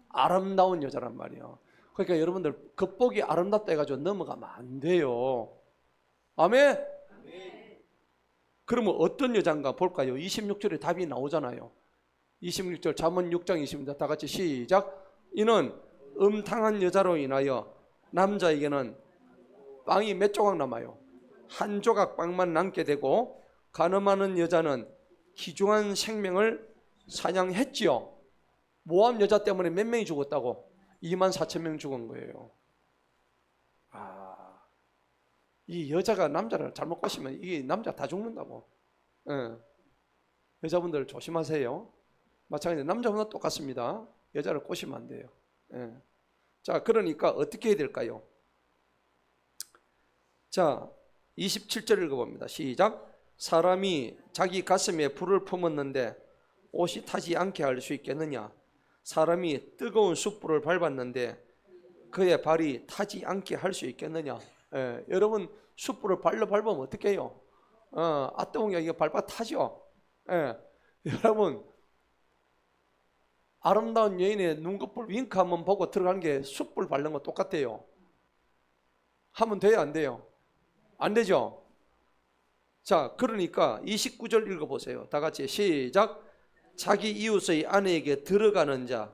아름다운 여자란 말이에요. 그러니까 여러분들 겉보기 아름답다 해가지고 넘어가면 안 돼요. 아멘? 그러면 어떤 여자인가 볼까요? 26절에 답이 나오잖아요. 26절 잠언 6장 20절 다 같이 시작. 이는 음탕한 여자로 인하여 남자에게는 빵이 몇 조각 남아요? 한 조각 빵만 남게 되고 간음하는 여자는 귀중한 생명을 사냥했지요. 모압 여자 때문에 몇 명이 죽었다고? 24,000명 죽은 거예요. 이 여자가 남자를 잘못 꼬시면 이 남자 다 죽는다고. 예. 여자분들 조심하세요. 마찬가지로 남자분도 똑같습니다. 여자를 꼬시면 안 돼요. 예. 자, 그러니까 어떻게 해야 될까요? 자, 27절 읽어봅니다. 시작. 사람이 자기 가슴에 불을 품었는데 옷이 타지 않게 할 수 있겠느냐? 사람이 뜨거운 숯불을 밟았는데 그의 발이 타지 않게 할 수 있겠느냐? 예, 여러분 숯불을 발로 밟으면 어떻게 해요? 뜨거운 게 이게 발바 타죠? 예, 여러분 아름다운 여인의 눈꺼풀 윙크 한번 보고 들어가는 게 숯불 밟는 거 똑같아요. 하면 돼요? 안 돼요? 안 되죠? 자, 그러니까 29절 읽어보세요. 다 같이 시작. 자기 이웃의 아내에게 들어가는 자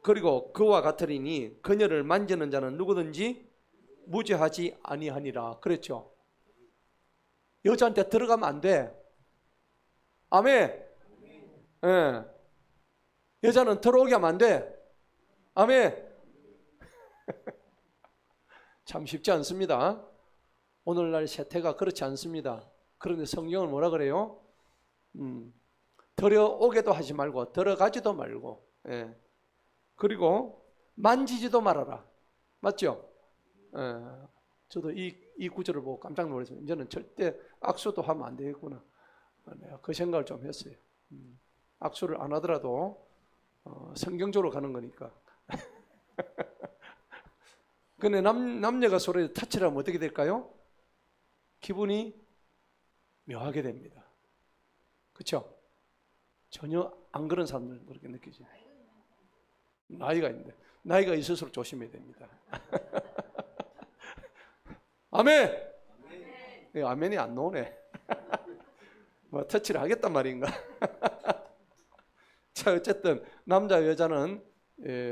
그리고 그와 같으리니 그녀를 만지는 자는 누구든지 무죄하지 아니하니라 그랬죠. 여자한테 들어가면 안 돼. 아멘. 예. 여자는 들어오게 하면 안 돼. 아멘. 참 쉽지 않습니다. 오늘날 세태가 그렇지 않습니다. 그런데 성경은 뭐라 그래요? 들어오게도 하지 말고 들어가지도 말고, 예. 그리고 만지지도 말아라. 맞죠? 예. 저도 이 구절을 보고 깜짝 놀랐어요. 이제는 절대 악수도 하면 안 되겠구나. 내가 그 생각을 좀 했어요. 악수를 안 하더라도 성경적으로 가는 거니까. 근데 남녀가 서로 터치를 하면 어떻게 될까요? 기분이 묘하게 됩니다. 그렇죠? 전혀 안 그런 사람들은 그렇게 느끼죠. 나이가 있는데 나이가 있을수록 조심해야 됩니다. 아멘. 아멘이 안 나오네. 뭐 터치를 하겠단 말인가? 자, 어쨌든 남자 여자는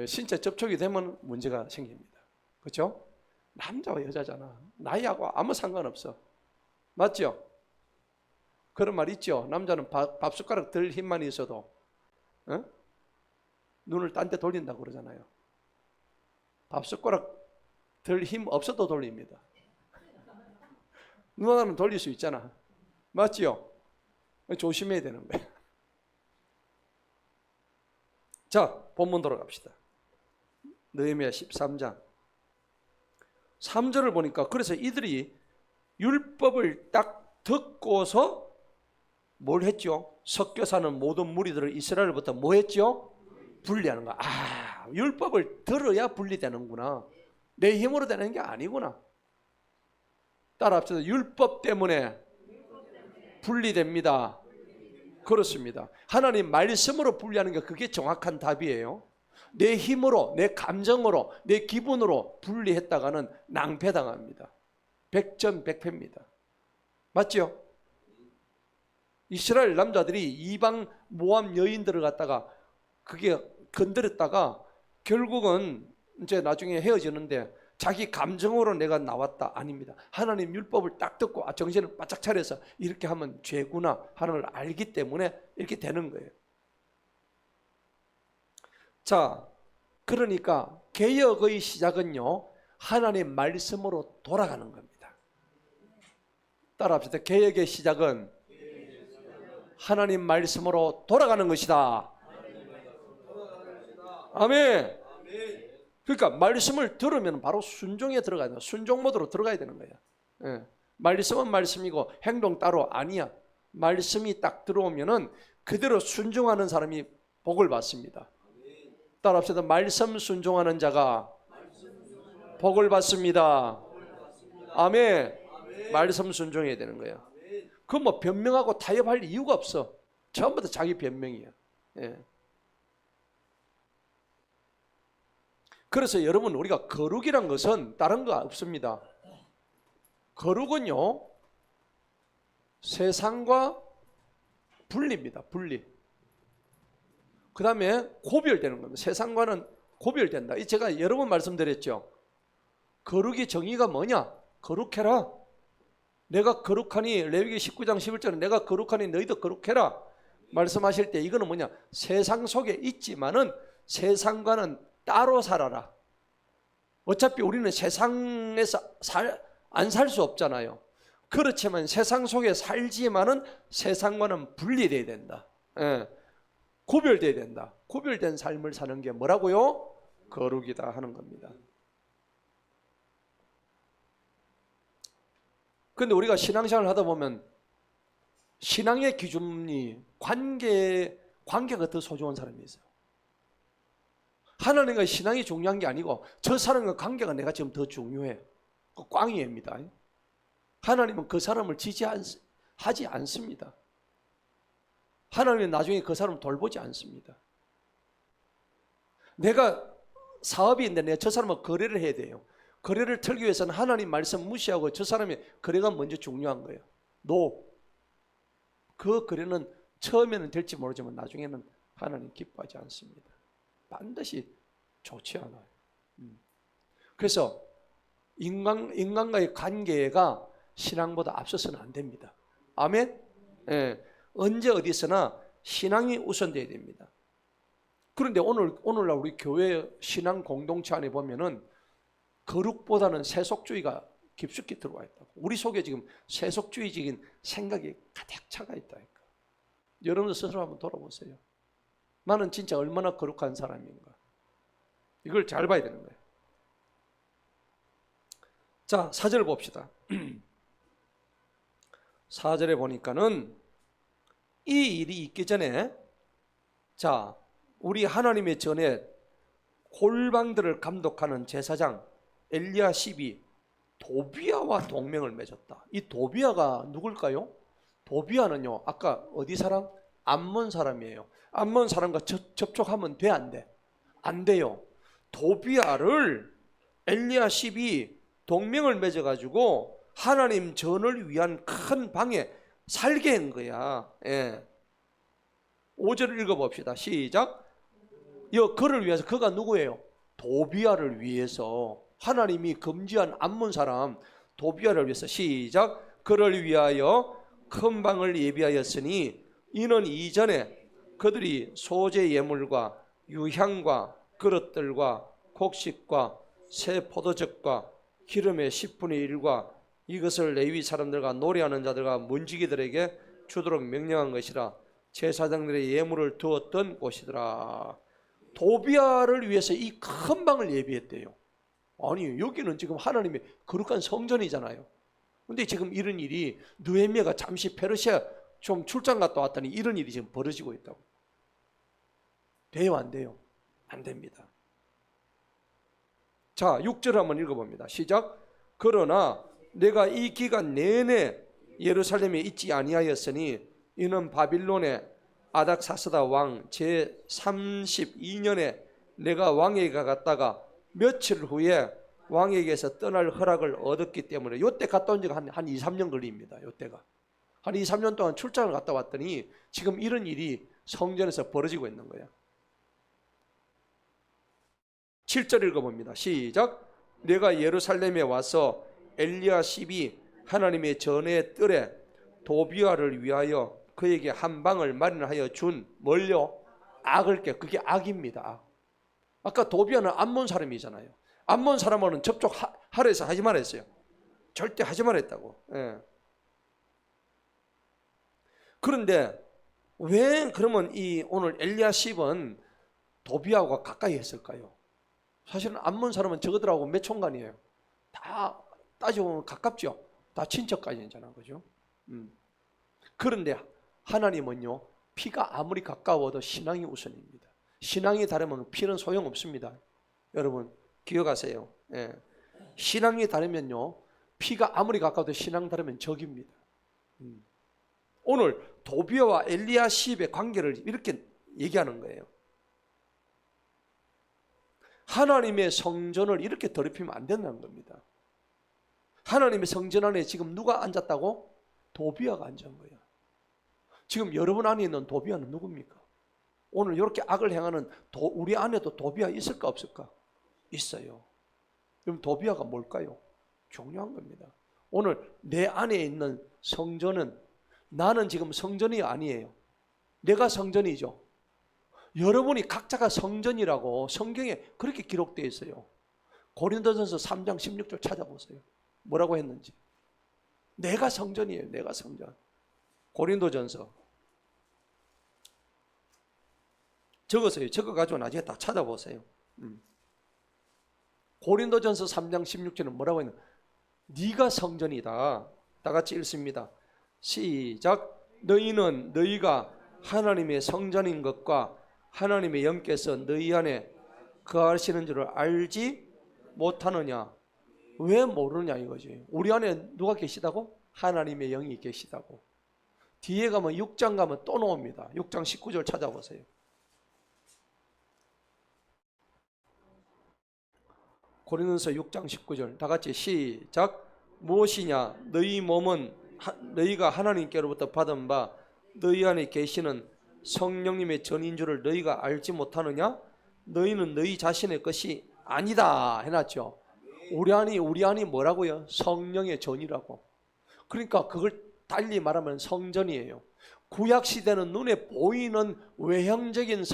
신체 접촉이 되면 문제가 생깁니다. 그렇죠? 남자와 여자잖아. 나이하고 아무 상관없어. 맞죠? 그런 말 있죠. 남자는 밥 숟가락 들 힘만 있어도 눈을 딴 데 돌린다고 그러잖아요. 밥 숟가락 들 힘 없어도 돌립니다. 눈 하나는 돌릴 수 있잖아. 맞지요? 조심해야 되는 거예요. 자, 본문 돌아갑시다. 느헤미야 13장 3절을 보니까 그래서 이들이 율법을 딱 듣고서 뭘 했죠? 섞여 사는 모든 무리들을 이스라엘부터 뭐 했죠? 분리하는 거야. 아, 율법을 들어야 분리되는구나. 내 힘으로 되는 게 아니구나. 따라합시다. 율법 때문에 분리됩니다. 그렇습니다. 하나님 말씀으로 분리하는 게 그게 정확한 답이에요. 내 힘으로, 내 감정으로, 내 기분으로 분리했다가는 낭패당합니다. 백전백패입니다. 맞죠? 이스라엘 남자들이 이방 모함 여인들을 갖다가 그게 건드렸다가 결국은 이제 나중에 헤어지는데 자기 감정으로 내가 나왔다. 아닙니다. 하나님 율법을 딱 듣고 정신을 바짝 차려서 이렇게 하면 죄구나 하는 걸 알기 때문에 이렇게 되는 거예요. 자, 그러니까 개혁의 시작은요, 하나님 말씀으로 돌아가는 겁니다. 따라합시다. 개혁의 시작은 하나님 말씀으로 돌아가는 것이다. 아멘. 그러니까 말씀을 들으면 바로 순종에 들어가야 돼요. 순종 모드로 들어가야 되는 거예요. 예. 말씀은 말씀이고 행동 따로 아니야. 말씀이 딱 들어오면은 그대로 순종하는 사람이 복을 받습니다. 따라합시다. 말씀 순종하는 자가 복을 받습니다. 아멘. 말씀 순종해야 되는 거예요. 그 뭐 변명하고 타협할 이유가 없어. 전부 다 자기 변명이야. 예. 그래서 여러분, 우리가 거룩이란 것은 다른 거 없습니다. 거룩은요, 세상과 분리입니다. 분리. 그 다음에 고별되는 겁니다. 세상과는 고별된다. 제가 여러 번 말씀드렸죠. 거룩의 정의가 뭐냐? 거룩해라. 내가 거룩하니, 레위기 19장 11절에 내가 거룩하니 너희도 거룩해라 말씀하실 때 이거는 뭐냐? 세상 속에 있지만은 세상과는 따로 살아라. 어차피 우리는 세상에서 안 살 수 없잖아요. 그렇지만 세상 속에 살지만은 세상과는 분리돼야 된다. 예. 구별돼야 된다. 구별된 삶을 사는 게 뭐라고요? 거룩이다 하는 겁니다. 그런데 우리가 신앙생활을 하다 보면 신앙의 기준이 관계가 더 소중한 사람이 있어요. 하나님과 신앙이 중요한 게 아니고 저 사람과 관계가 내가 지금 더 중요해. 그 꽝이입니다. 하나님은 그 사람을 지지하지 않습니다. 하나님은 나중에 그 사람을 돌보지 않습니다. 내가 사업이 있는데 내가 저 사람과 거래를 해야 돼요. 거래를 털기 위해서는 하나님 말씀 무시하고 저 사람의 거래가 먼저 중요한 거예요. 그 거래는 처음에는 될지 모르지만 나중에는 하나님 기뻐하지 않습니다. 반드시 좋지 않아요. 그래서 인간과의 관계가 신앙보다 앞서서는 안 됩니다. 아멘? 예. 언제 어디서나 신앙이 우선돼야 됩니다. 그런데 오늘날 우리 교회 신앙 공동체 안에 보면은 거룩보다는 세속주의가 깊숙이 들어와 있다고. 우리 속에 지금 세속주의적인 생각이 가득 차가 있다니까. 여러분들 스스로 한번 돌아보세요. 나는 진짜 얼마나 거룩한 사람인가. 이걸 잘 봐야 되는 거예요. 자, 4절 봅시다. 4절에 보니까는 이 일이 있기 전에, 자, 우리 하나님의 전에 골방들을 감독하는 제사장 엘리야십이 도비아와 동맹을 맺었다. 이 도비아가 누굴까요? 도비아는요, 아까 어디 사람? 암몬 사람이에요. 암몬 사람과 접촉하면 돼, 안 돼? 안 돼요. 도비아를 엘리야십이 동맹을 맺어가지고 하나님 전을 위한 큰 방에 살게 한 거야. 예. 5절을 읽어봅시다. 시작. 그를 위해서, 그가 누구예요? 도비아를 위해서, 하나님이 금지한 암몬 사람 도비아를 위해서, 시작. 그를 위하여 큰 방을 예비하였으니 이는 이전에 그들이 소재 예물과 유향과 그릇들과 곡식과 새 포도즙과 기름의 10분의 1과 이것을 레위 사람들과 노래하는 자들과 문지기들에게 주도록 명령한 것이라. 제사장들의 예물을 두었던 곳이더라. 도비아를 위해서 이 큰 방을 예비했대요. 아니, 여기는 지금 하나님의 거룩한 성전이잖아요. 근데 지금 이런 일이, 느헤미야가 잠시 페르시아 좀 출장 갔다 왔더니 이런 일이 지금 벌어지고 있다고. 돼요, 안 돼요? 안 됩니다. 자, 6절 한번 읽어봅니다. 시작. 그러나 내가 이 기간 내내 예루살렘에 있지 아니하였으니 이는 바빌론의 아닥사스다 왕 제32년에 내가 왕에게 갔다가 며칠 후에 왕에게서 떠날 허락을 얻었기 때문에, 요때 갔다 온 지가 한 2, 3년 걸립니다. 요때가 한 2, 3년 동안 출장을 갔다 왔더니 지금 이런 일이 성전에서 벌어지고 있는 거야. 7절 읽어봅니다. 시작. 내가 예루살렘에 와서 엘리야십이 하나님의 전의 뜰에 도비아를 위하여 그에게 한 방을 마련하여 준, 뭘요? 악을 깨. 그게 악입니다. 아까 도비아는 암몬 사람이잖아요. 암몬 사람과는 접촉하라 해서 하지 말았어요. 절대 하지 말았다고. 예. 그런데 왜 그러면 이 오늘 엘리야십은 도비아와 가까이 했을까요? 사실은 암몬 사람은 저거들하고 몇 총간이에요. 다 따져보면 가깝죠. 다 친척까지잖아, 그죠? 그런데 하나님은요, 피가 아무리 가까워도 신앙이 우선입니다. 신앙이 다르면 피는 소용없습니다. 여러분 기억하세요. 예. 신앙이 다르면요, 피가 아무리 가까워도 신앙 다르면 적입니다. 오늘 도비아와 엘리야십의 관계를 이렇게 얘기하는 거예요. 하나님의 성전을 이렇게 더럽히면 안 된다는 겁니다. 하나님의 성전 안에 지금 누가 앉았다고? 도비아가 앉은 거야. 지금 여러분 안에 있는 도비아는 누굽니까? 오늘 이렇게 악을 행하는 우리 안에도 도비아 있을까 없을까? 있어요. 그럼 도비아가 뭘까요? 중요한 겁니다. 오늘 내 안에 있는 성전은, 나는 지금 성전이 아니에요. 내가 성전이죠. 여러분이 각자가 성전이라고 성경에 그렇게 기록되어 있어요. 고린도전서 3장 16절 찾아보세요. 뭐라고 했는지. 내가 성전이에요. 내가 성전. 고린도전서 적었어요. 적어가지고 나중에 다 찾아보세요. 고린도전서 3장 16절은 뭐라고 했나? 네가 성전이다. 다 같이 읽습니다. 시작. 너희는 너희가 하나님의 성전인 것과 하나님의 영께서 너희 안에 거하시는 줄을 알지 못하느냐? 왜 모르느냐 이거지. 우리 안에 누가 계시다고? 하나님의 영이 계시다고. 뒤에 가면 6장 가면 또 나옵니다. 6장 19절 찾아보세요. 고린도서 6장 19절 다 같이 시작. 무엇이냐? 너희 몸은 너희가 하나님께로부터 받은 바 너희 안에 계시는 성령님의 전인 줄을 너희가 알지 못하느냐? 너희는 너희 자신의 것이 아니다 해놨죠. 우리 안이 뭐라고요? 성령의 전이라고. 그러니까 그걸 달리 말하면 성전이에요. 구약 시대는 눈에 보이는 외형적인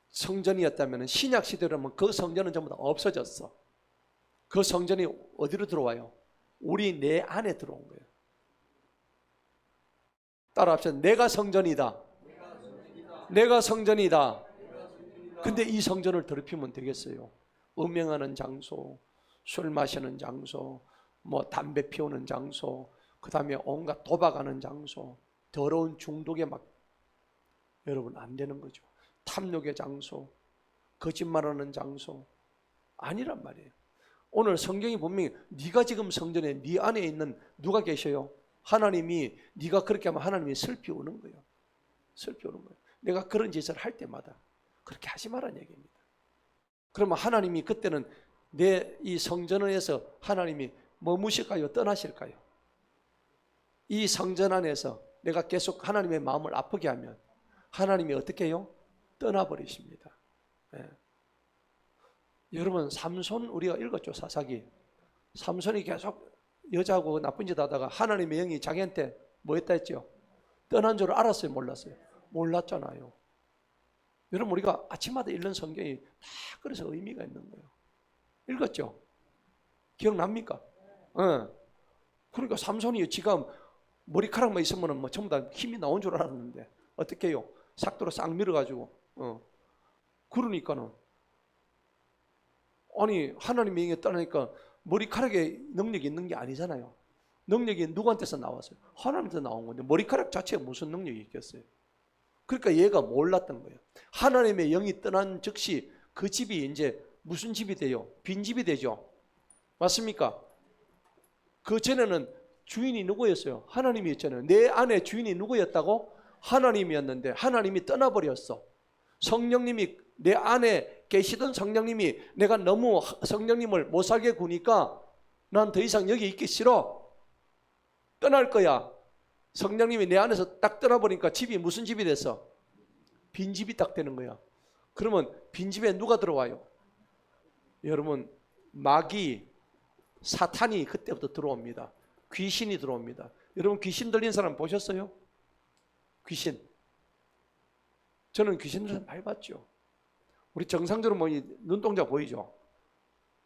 성전이었다면 신약 시대라면 그 성전은 전부 다 없어졌어. 그 성전이 어디로 들어와요? 우리 내 안에 들어온 거예요. 따라합시다. 내가 성전이다. 내가 성전이다. 근데 이 성전을 더럽히면 되겠어요? 음행하는 장소, 술 마시는 장소, 뭐 담배 피우는 장소, 그 다음에 온갖 도박하는 장소, 더러운 중독에 막 여러분 안 되는 거죠. 탐욕의 장소, 거짓말하는 장소 아니란 말이에요. 오늘 성경이 분명히 네가 지금 성전에 네 안에 있는 누가 계셔요? 하나님이. 네가 그렇게 하면 하나님이 슬피 우는 거예요. 슬피 우는 거예요. 내가 그런 짓을 할 때마다 그렇게 하지 말라는 얘기입니다. 그러면 하나님이 그때는 내 이 성전에서 하나님이 머무실까요? 떠나실까요? 이 성전 안에서 내가 계속 하나님의 마음을 아프게 하면 하나님이 어떻게 해요? 떠나버리십니다. 네. 여러분 삼손 우리가 읽었죠. 사사기. 삼손이 계속 여자하고 나쁜 짓 하다가 하나님의 영이 자기한테 뭐 했다 했죠? 떠난 줄 알았어요? 몰랐어요? 몰랐잖아요. 여러분 우리가 아침마다 읽는 성경이 다 그래서 의미가 있는 거예요. 읽었죠? 기억납니까? 네. 그러니까 삼손이 지금 머리카락만 있으면 뭐 전부 다 힘이 나온 줄 알았는데 어떻게 해요? 삭도로 싹 밀어가지고 그러니까는 아니 하나님의 영이 떠나니까 머리카락에 능력이 있는 게 아니잖아요. 능력이 누구한테서 나왔어요? 하나님한테 나온 건데 머리카락 자체에 무슨 능력이 있겠어요? 그러니까 얘가 몰랐던 거예요. 하나님의 영이 떠난 즉시 그 집이 이제 무슨 집이 돼요? 빈집이 되죠. 맞습니까? 그 전에는 주인이 누구였어요? 하나님이었잖아요. 내 안에 주인이 누구였다고? 하나님이었는데 하나님이 떠나버렸어. 성령님이 내 안에 계시던 성령님이 내가 너무 성령님을 못 살게 구니까 난 더 이상 여기 있기 싫어. 떠날 거야. 성령님이 내 안에서 딱 떠나버리니까 집이 무슨 집이 됐어? 빈집이 딱 되는 거야. 그러면 빈집에 누가 들어와요? 여러분 마귀 사탄이 그때부터 들어옵니다. 귀신이 들어옵니다. 여러분 귀신 들린 사람 보셨어요? 귀신. 저는 귀신 들린 사람 많이 봤죠. 우리 정상적으로 뭐 눈동자 보이죠?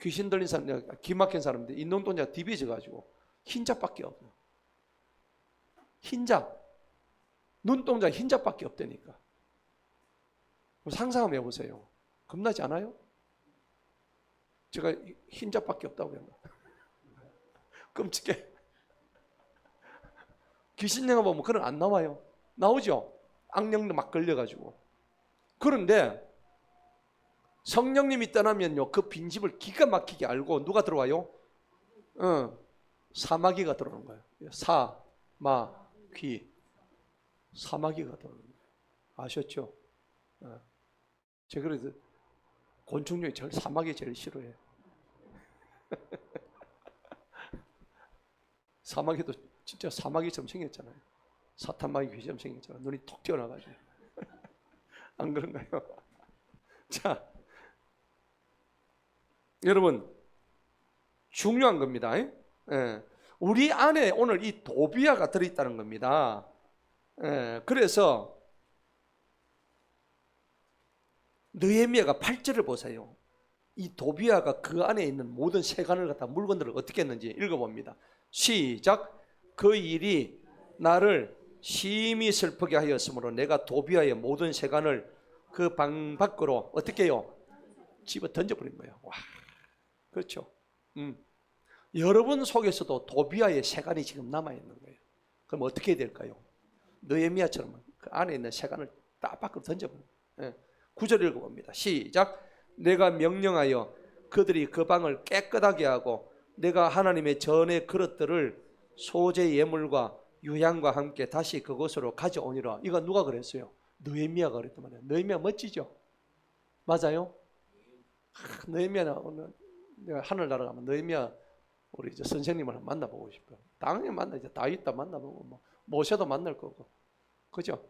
귀신 들린 사람, 기막힌 사람인데 이 눈동자가 디비져가지고 흰자밖에 없어요. 흰자. 눈동자 흰자밖에 없다니까. 상상 한번 해보세요. 겁나지 않아요? 제가 흰자밖에 없다고 그랬나? 끔찍해. 귀신 영화 보면 그런 안 나와요. 나오죠? 악령도 막 걸려가지고. 그런데 성령님이 떠나면요 그 빈집을 기가 막히게 알고 누가 들어와요? 사마귀가 들어오는 거예요. 사마귀. 사마귀가 들어오는 거예요. 아셨죠? 제가 그래서 곤충 중에 사마귀 제일 싫어해요. 사마귀도 진짜 사마귀처럼 생겼잖아요. 사탄마귀 귀처럼 생겼잖아요. 눈이 톡 튀어나가지고. 안 그런가요? 자, 여러분 중요한 겁니다. 우리 안에 오늘 이 도비아가 들어있다는 겁니다. 그래서 느헤미야가 8절을 보세요. 이 도비아가 그 안에 있는 모든 세간을 갖다 물건들을 어떻게 했는지 읽어봅니다. 시작. 그 일이 나를 심히 슬프게 하였으므로 내가 도비아의 모든 세간을 그 방 밖으로 어떻게 해요? 집어 던져버린 거예요. 와, 그렇죠. 여러분 속에서도 도비아의 세간이 지금 남아있는 거예요. 그럼 어떻게 해야 될까요? 느헤미야처럼 그 안에 있는 세간을 딱 밖으로 던져버린 거예요. 9절 읽어봅니다. 시작. 내가 명령하여 그들이 그 방을 깨끗하게 하고 내가 하나님의 전의 그릇들을 소재 예물과 유향과 함께 다시 그곳으로 가져오니라. 이거 누가 그랬어요? 느헤미야가 그랬단 말이에요. 느헤미야 멋지죠? 맞아요? 느헤미야는 오늘 내가 하늘나라 가면 느헤미야 우리 이제 선생님을 만나보고 싶어요. 당연히 만나. 이제 다윗도 만나보고 뭐 모세도 만날 거고, 그죠?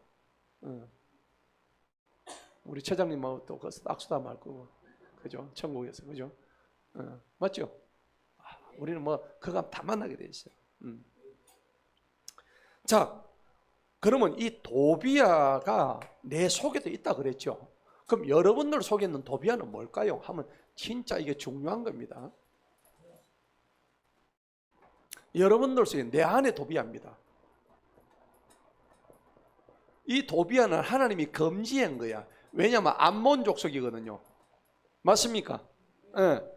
우리 처장님하고 또 악수도 할 거고, 그죠? 천국에서, 그죠? 맞죠? 우리는 뭐 그거 다 만나게 돼 있어요. 자, 그러면 이 도비아가 내 속에도 있다 그랬죠. 그럼 여러분들 속에 있는 도비아는 뭘까요? 하면 진짜 이게 중요한 겁니다. 여러분들 속에 내 안에 도비아입니다. 이 도비아는 하나님이 금지한 거야. 왜냐하면 암몬 족속이거든요. 맞습니까? 네.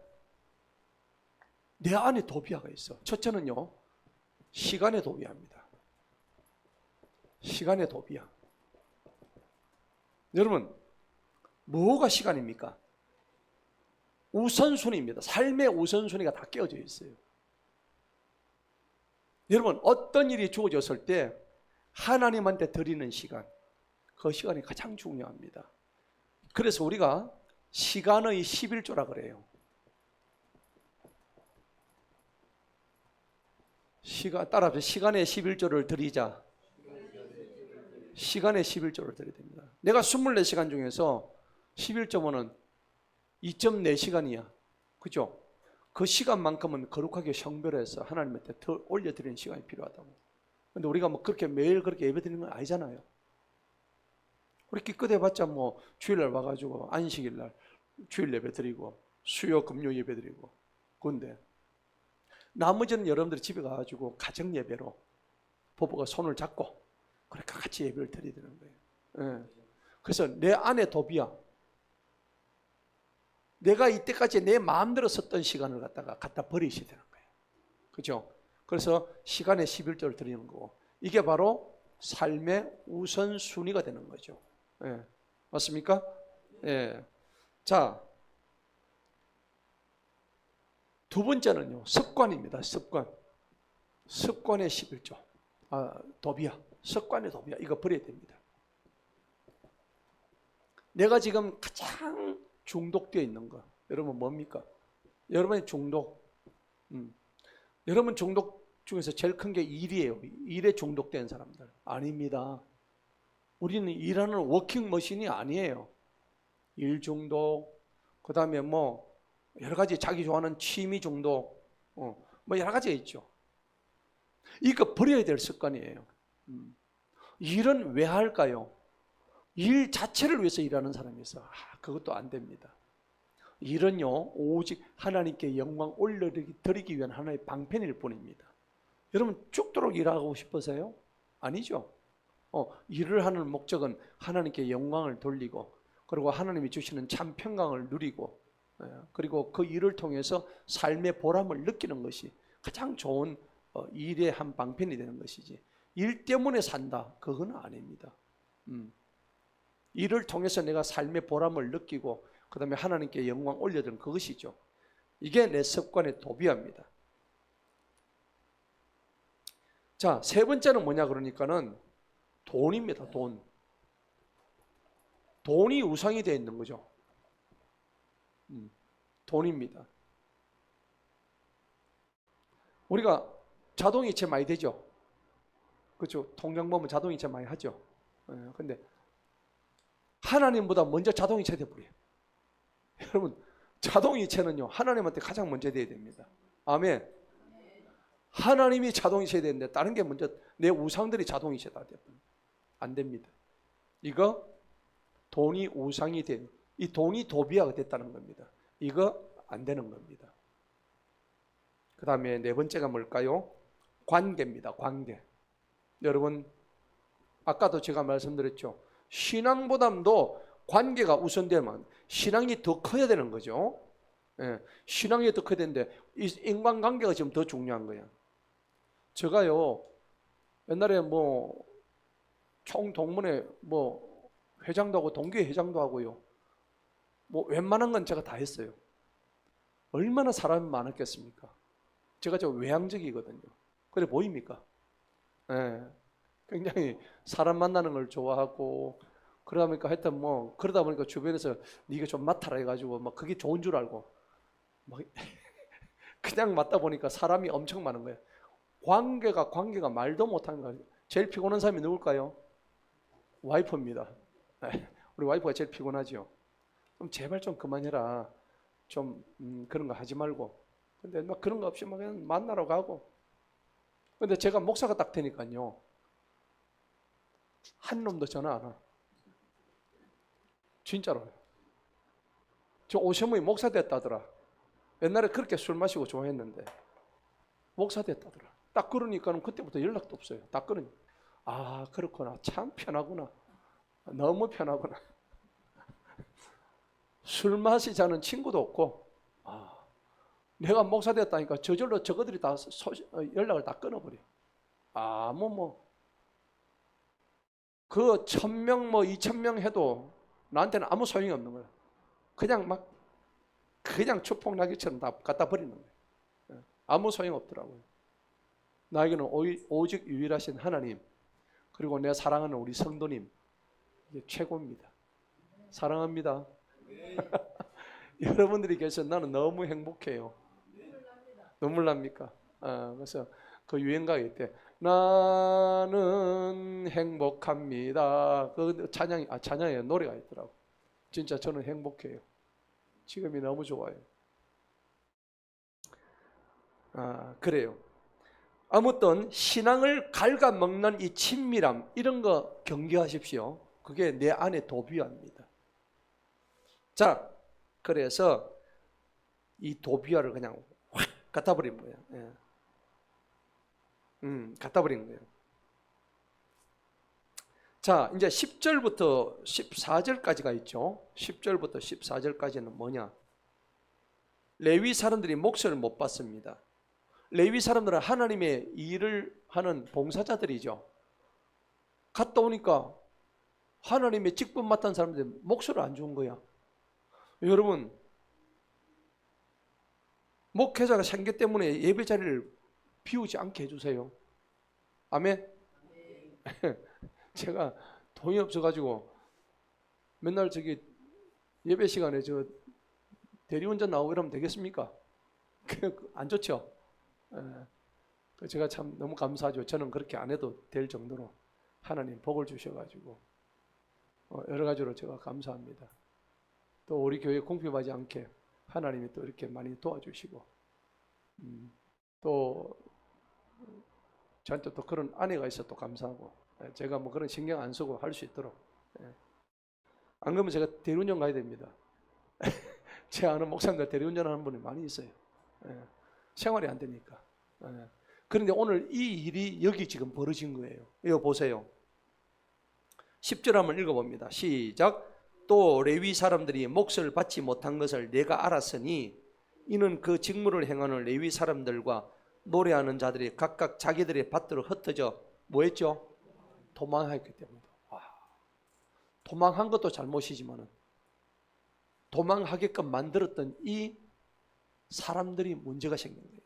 내 안에 도비아가 있어. 첫째는요, 시간의 도비아입니다. 시간의 도비아. 여러분, 뭐가 시간입니까? 우선순위입니다. 삶의 우선순위가 다 깨어져 있어요. 여러분, 어떤 일이 주어졌을 때 하나님한테 드리는 시간, 그 시간이 가장 중요합니다. 그래서 우리가 시간의 11조라 그래요. 따라서 시간의 11조를 드리자. 시간의 11조를 드려야 됩니다. 내가 24시간 중에서 11조면은 2.4시간이야. 그죠? 그 시간만큼은 거룩하게 성별해서 하나님한테 더 올려드리는 시간이 필요하다고. 근데 우리가 뭐 그렇게 매일 그렇게 예배 드리는 건 아니잖아요. 우리 기껏 해봤자 뭐 주일날 와가지고 안식일날 주일 예배 드리고 수요 금요 예배 드리고. 근데 나머지는 여러분들이 집에 가가지고 가정 예배로 부부가 손을 잡고 그렇게 같이 예배를 드려야 되는 거예요. 예. 그래서 내 안에 도비아, 내가 이때까지 내 마음대로 썼던 시간을 갖다 버리셔야 되는 거예요. 그죠? 그래서 시간의 11조를 드리는 거고, 이게 바로 삶의 우선순위가 되는 거죠. 예. 맞습니까? 예. 자, 두 번째는요, 습관입니다. 습관의 11조. 도비아. 습관의 도비아. 이거 버려야 됩니다. 내가 지금 가장 중독되어 있는 거, 여러분 뭡니까? 여러분의 중독. 여러분 중독 중에서 제일 큰 게 일이에요. 일에 중독된 사람들. 아닙니다. 우리는 일하는 워킹머신이 아니에요. 일 중독, 그 다음에 뭐 여러 가지 자기 좋아하는 취미 중독, 뭐 여러 가지가 있죠. 이거 버려야 될 습관이에요. 일은 왜 할까요? 일 자체를 위해서 일하는 사람이 있어. 그것도 안 됩니다. 일은요, 오직 하나님께 영광 올려드리기 위한 하나의 방편일 뿐입니다. 여러분 죽도록 일하고 싶으세요? 아니죠. 일을 하는 목적은 하나님께 영광을 돌리고, 그리고 하나님이 주시는 참 평강을 누리고, 그리고 그 일을 통해서 삶의 보람을 느끼는 것이 가장 좋은 일의 한 방편이 되는 것이지, 일 때문에 산다, 그건 아닙니다. 일을 통해서 내가 삶의 보람을 느끼고 그 다음에 하나님께 영광 올려드리는 그것이죠. 이게 내 습관의 도비아입니다. 자, 세 번째는 뭐냐 그러니까는 돈입니다. 돈이 우상이 되어 있는 거죠. 돈입니다. 우리가 자동이체 많이 되죠. 그렇죠. 통장 보면 자동이체 많이 하죠. 근데 하나님보다 먼저 자동이체 돼버려요. 여러분, 자동이체는요, 하나님한테 가장 먼저 돼야 됩니다. 아멘. 하나님이 자동이체 되는데 다른 게 먼저, 내 우상들이 자동이체다 돼버려요. 안 됩니다. 이거 돈이 우상이 된, 이 돈이 도비아가 됐다는 겁니다. 이거 안 되는 겁니다. 그 다음에 네 번째가 뭘까요? 관계입니다. 관계. 여러분, 아까도 제가 말씀드렸죠. 신앙보다도 관계가 우선되면 신앙이 더 커야 되는 거죠. 신앙이 더 커야 되는데 이 인간관계가 지금 더 중요한 거예요. 제가요, 옛날에 뭐 총동문회 뭐 회장도 하고 동교회 회장도 하고요, 뭐 웬만한 건 제가 다 했어요. 얼마나 사람이 많았겠습니까? 제가 좀 외향적이거든요. 그래 보입니까? 굉장히 사람 만나는 걸 좋아하고, 그러다 보니까 하여튼 뭐 그러다 보니까 주변에서 네가 좀 맡아라 해가지고 막 그게 좋은 줄 알고 막 그냥 맡다 보니까 사람이 엄청 많은 거예요. 관계가 말도 못하는 거예요. 제일 피곤한 사람이 누굴까요? 와이프입니다. 우리 와이프가 제일 피곤하죠. 그럼 제발 좀 그만해라. 좀 그런 거 하지 말고. 근데 막 그런 거 없이 막 그냥 만나러 가고. 근데 제가 목사가 딱 되니까요, 한 놈도 전화 안 와. 진짜로요. 저 오셔머니 목사 됐다더라. 옛날에 그렇게 술 마시고 좋아했는데 목사 됐다더라. 딱 그러니까는 그때부터 연락도 없어요. 딱 그러니 아 그렇구나. 참 편하구나. 너무 편하구나. 술 마시자는 친구도 없고 아 내가 목사 됐다니까 저절로 저거들이 다 연락을 다 끊어버려. 그 1000명 뭐 2000명 해도 나한테는 아무 소용이 없는 거야. 그냥 막 그냥 추풍낙엽처럼 다 갖다 버리는 거예요. 아무 소용 없더라고요. 나에게는 오직 유일하신 하나님 그리고 내가 사랑하는 우리 성도님 이게 최고입니다. 사랑합니다. 여러분들이 계셔서 나는 너무 행복해요. 눈물 납니까? 그래서 그 유행가가 있대. 나는 행복합니다. 그 찬양의 노래가 있더라고. 진짜 저는 행복해요. 지금이 너무 좋아요. 그래요. 아무튼 신앙을 갉아먹는 이 친밀함 이런 거 경계하십시오. 그게 내 안에 도비화입니다. 자, 그래서 이 도비화를 그냥 확 갖다 버린 거예요. 예. 갖다 버린 거예요. 자, 이제 10절부터 14절까지가 있죠. 10절부터 14절까지는 뭐냐? 레위 사람들이 몫을 못 받습니다. 레위 사람들은 하나님의 일을 하는 봉사자들이죠. 갔다 오니까 하나님의 직분 맡은 사람들이 몫을 안 준 거야. 여러분, 목회자가 생계 때문에 예배 자리를 비우지 않게 해주세요. 아멘. 제가 돈이 없어가지고 맨날 저기 예배 시간에 저 대리운전 나오고 이러면 되겠습니까? 안 좋죠. 제가 참 너무 감사하죠. 저는 그렇게 안 해도 될 정도로 하나님 복을 주셔가지고 여러 가지로 제가 감사합니다. 또 우리 교회 궁핍하지 않게 하나님이 또 이렇게 많이 도와주시고 또 저한테 또 그런 아내가 있어 또 감사하고 제가 뭐 그런 신경 안 쓰고 할 수 있도록 안 그러면 제가 대리운전 가야 됩니다. 제 아는 목사님들 대리운전하는 분이 많이 있어요. 생활이 안 되니까. 그런데 오늘 이 일이 여기 지금 벌어진 거예요. 이거 보세요. 10절 한번 읽어봅니다. 시작. 또 레위 사람들이 몫을 받지 못한 것을 내가 알았으니 이는 그 직무를 행하는 레위 사람들과 노래하는 자들이 각각 자기들의 밭으로 흩어져 뭐 했죠? 도망했기 때문에. 도망한 것도 잘못이지만 도망하게끔 만들었던 이 사람들이 문제가 생긴 거예요.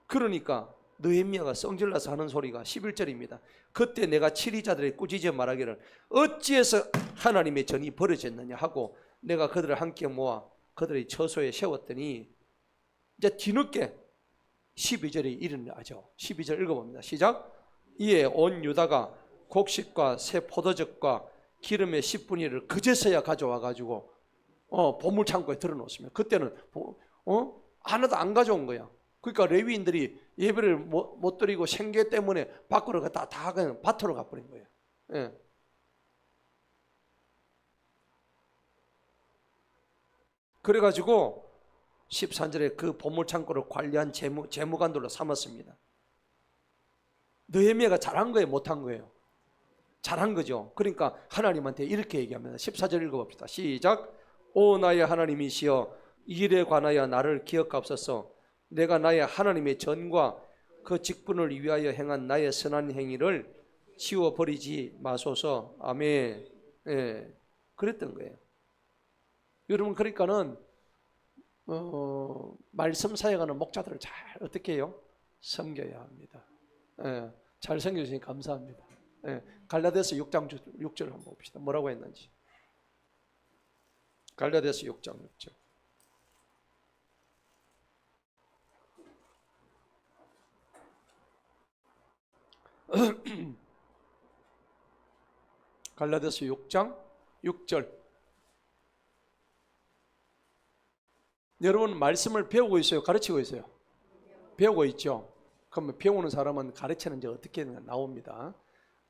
그러니까 느헤미야가 성질나서 하는 소리가 11절입니다. 그때 내가 치리자들의 꾸짖어 말하기를 어찌해서 하나님의 전이 벌어졌느냐 하고 내가 그들을 함께 모아 그들의 처소에 세웠더니 이제 뒤늦게 12절에 일어나죠. 12절 읽어봅니다. 시작. 이에 온 유다가 곡식과 새 포도즙과 기름의 10분의 1을 그제서야 가져와 가지고 보물 창고에 들어놓습니다. 그때는 하나도 안 가져온 거야. 그러니까 레위인들이 예배를 못 드리고 생계 때문에 밖으로 다 그냥 밭으로 가버린 거예요. 예. 그래가지고 13절에 그 보물 창고를 관리한 재무관들로 삼았습니다. 느헤미야가 잘한 거예요, 못한 거예요? 잘한 거죠. 그러니까 하나님한테 이렇게 얘기합니다. 14절 읽어봅시다. 시작. 오 나의 하나님이시여 이 일에 관하여 나를 기억하옵소서. 내가 나의 하나님의 전과 그 직분을 위하여 행한 나의 선한 행위를 지워버리지 마소서. 아멘. 예, 그랬던 거예요. 여러분 그러니까는 말씀 사역하는 목자들을 잘 어떻게 해요? 섬겨야 합니다. 예, 잘 섬겨주시니 감사합니다. 예, 갈라디아서 6장 6절 한번 봅시다. 뭐라고 했는지. 갈라디아서 6장 6절. 갈라디아서 6장 6절. 여러분 말씀을 배우고 있어요? 가르치고 있어요? 배우고 있죠. 그러면 배우는 사람은 가르치는지 어떻게 나옵니다.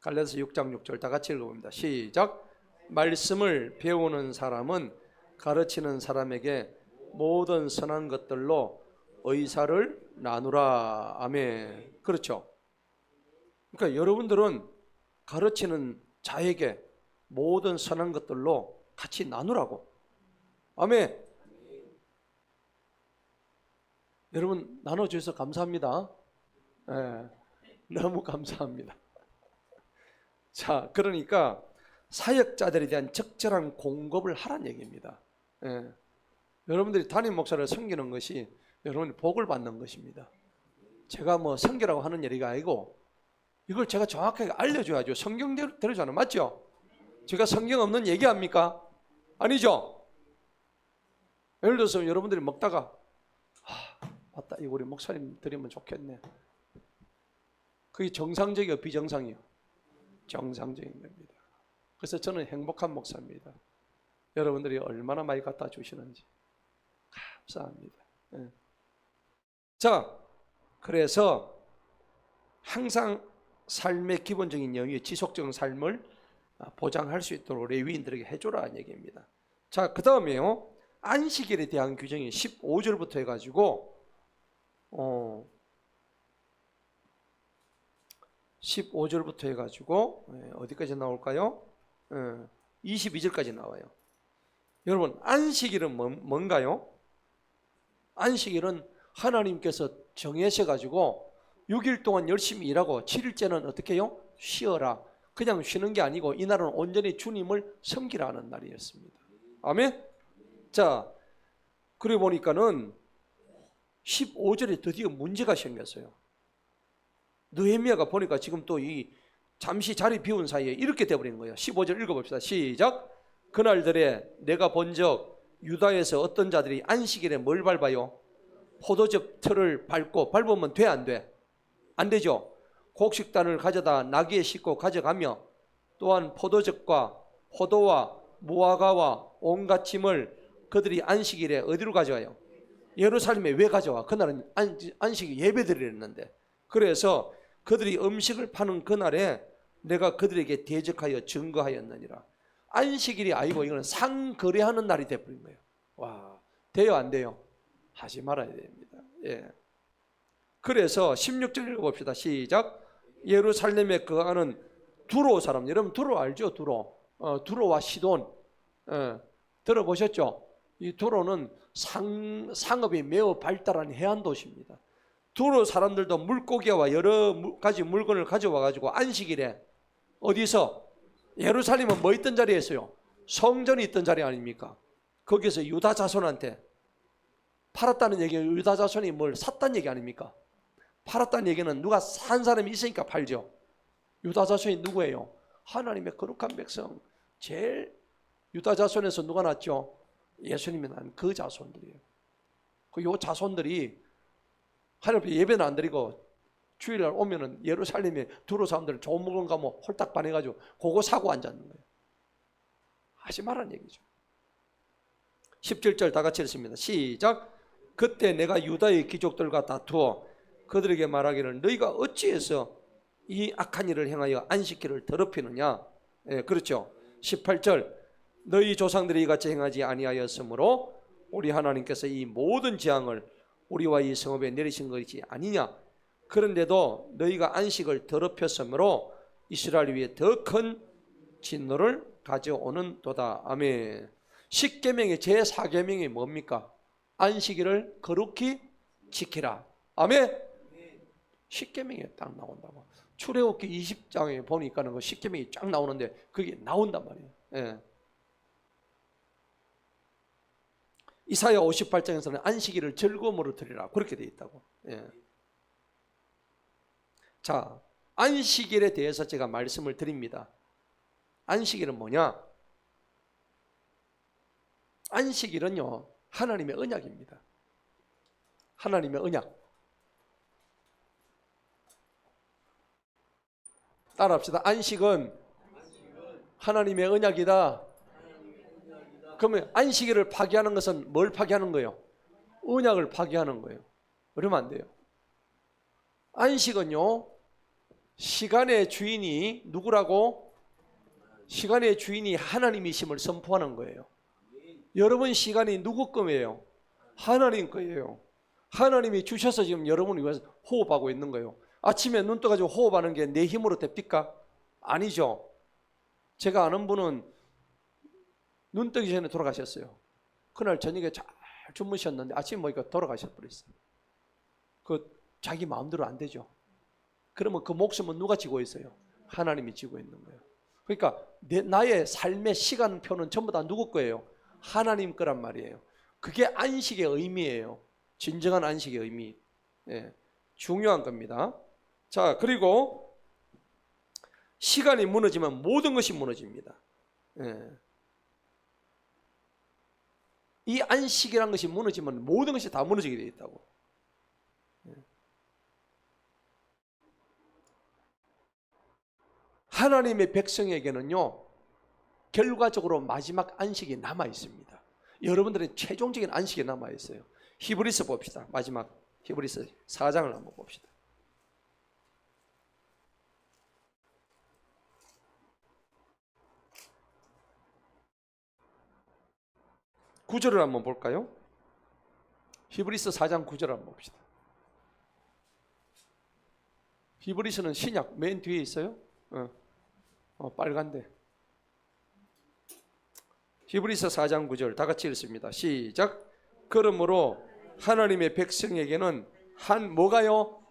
갈라디아서 6장 6절 다 같이 읽어봅니다. 시작. 말씀을 배우는 사람은 가르치는 사람에게 모든 선한 것들로 의사를 나누라. 아멘. 그렇죠. 그러니까 여러분들은 가르치는 자에게 모든 선한 것들로 같이 나누라고. 아멘. 여러분 나눠주셔서 감사합니다. 네, 너무 감사합니다. 자, 그러니까 사역자들에 대한 적절한 공급을 하라는 얘기입니다. 예. 여러분들이 담임 목사를 섬기는 것이 여러분이 복을 받는 것입니다. 제가 뭐 섬기라고 하는 얘기가 아니고 이걸 제가 정확하게 알려줘야죠. 성경대로 들어주는 맞죠? 제가 성경 없는 얘기합니까? 아니죠? 예를 들어서 여러분들이 먹다가 맞다, 이거 우리 목사님 드리면 좋겠네. 그게 정상적이요, 비정상이요? 정상적인 겁니다. 그래서 저는 행복한 목사입니다. 여러분들이 얼마나 많이 갖다 주시는지 감사합니다. 네. 자, 그래서 항상 삶의 기본적인 영역, 지속적인 삶을 보장할 수 있도록 레위인들에게 해줘라는 얘기입니다. 자, 그 다음에요, 안식일에 대한 규정이 15절부터 해가지고 15절부터 해가지고 어디까지 나올까요? 22절까지 나와요. 여러분, 안식일은 뭔가요? 안식일은 하나님께서 정하셔가지고 6일 동안 열심히 일하고 7일째는 어떻게 해요? 쉬어라. 그냥 쉬는 게 아니고 이날은 온전히 주님을 섬기라는 날이었습니다. 아멘? 자, 그래 보니까는 15절에 드디어 문제가 생겼어요. 느헤미야가 보니까 지금 또 이 잠시 자리 비운 사이에 이렇게 돼버린 거예요. 15절 읽어봅시다. 시작. 그날들에 내가 본적 유다에서 어떤 자들이 안식일에 뭘 밟아요? 포도즙 틀을 밟으면 돼, 안 돼? 안 되죠. 곡식단을 가져다 나귀에 싣고 가져가며 또한 포도즙과 포도와 무화과와 온갖 짐을 그들이 안식일에 어디로 가져와요? 예루살렘에 왜 가져와? 그날은 안식 예배드리는데. 그래서 그들이 음식을 파는 그날에 내가 그들에게 대적하여 증거하였느니라. 안식일이 아니고 이거는 상거래하는 날이 되어버린 거예요. 와, 돼요, 안 돼요? 하지 말아야 됩니다. 예. 그래서 16절 읽어봅시다. 시작. 예루살렘에 거하는 두로 사람, 여러분 두로 알죠? 두로와 시돈, 들어보셨죠? 이 두로는 상업이 매우 발달한 해안 도시입니다. 두로 사람들도 물고기와 여러 가지 물건을 가져와 가지고 안식일에 어디서? 예루살렘은 뭐 있던 자리였어요? 성전이 있던 자리 아닙니까? 거기서 유다 자손한테 팔았다는 얘기는 유다 자손이 뭘 샀다는 얘기 아닙니까? 팔았다는 얘기는 누가 산 사람이 있으니까 팔죠. 유다 자손이 누구예요? 하나님의 거룩한 백성. 제일 유다 자손에서 누가 났죠? 예수님이 난 그 자손들이에요. 그 자손들이 하나님 앞에 예배는 안 드리고 주일날 오면은 예루살렘에 두로 사람들 좋은 물건 가면 홀딱 반해가지고 그거 사고 앉았는 거예요. 하지 말라는 얘기죠. 17절 다 같이 읽습니다. 시작. 그때 내가 유다의 귀족들과 다투어 그들에게 말하기를 너희가 어찌해서 이 악한 일을 행하여 안식일을 더럽히느냐. 예, 그렇죠. 18절 너희 조상들이 이같이 행하지 아니하였으므로 우리 하나님께서 이 모든 재앙을 우리와 이 성읍에 내리신 것이 아니냐. 그런데도 너희가 안식을 더럽혔으므로 이스라엘 위에 더 큰 진노를 가져오는 도다. 아멘. 10계명의 제4계명이 뭡니까? 안식일을 거룩히 지키라. 아멘. 10계명이 딱 나온다고. 출애굽기 20장에 보니까는 그 10계명이 쫙 나오는데 그게 나온단 말이에요. 예. 이사야 58장에서는 안식일을 즐거움으로 드리라 그렇게 되어 있다고. 예. 자, 안식일에 대해서 제가 말씀을 드립니다. 안식일은 뭐냐? 안식일은요 하나님의 언약입니다. 하나님의 언약. 따라합시다. 안식은 하나님의 언약이다. 그러면 안식일을 파기하는 것은 뭘 파기하는 거예요? 언약을 파괴하는 거예요. 그러면 안 돼요. 안식은요, 시간의 주인이 누구라고? 시간의 주인이 하나님이심을 선포하는 거예요. 여러분 시간이 누구 거예요? 하나님 거예요. 하나님이 주셔서 지금 여러분을 위해서 호흡하고 있는 거예요. 아침에 눈 떠가지고 호흡하는 게 내 힘으로 됩니까? 아니죠. 제가 아는 분은 눈 뜨기 전에 돌아가셨어요. 그날 저녁에 잘 주무셨는데 아침에 보니까 돌아가셔버렸어요. 그 자기 마음대로 안 되죠. 그러면 그 목숨은 누가 지고 있어요? 하나님이 지고 있는 거예요. 그러니까 나의 삶의 시간표는 전부 다 누구 거예요? 하나님 거란 말이에요. 그게 안식의 의미예요. 진정한 안식의 의미. 예, 중요한 겁니다. 자, 그리고 시간이 무너지면 모든 것이 무너집니다. 예. 이 안식이라는 것이 무너지면 모든 것이 다 무너지게 되어 있다고. 예. 하나님의 백성에게는요, 결과적으로 마지막 안식이 남아 있습니다. 여러분들의 최종적인 안식이 남아 있어요. 히브리서 봅시다. 마지막 히브리서 4장을 한번 봅시다. 9절을 한번 볼까요? 히브리서 4장 9절 한번 봅시다. 히브리서는 신약 맨 뒤에 있어요. 빨간데. 히브리서 4장 9절 다 같이 읽습니다. 시작. 그러므로 하나님의 백성에게는 뭐가요?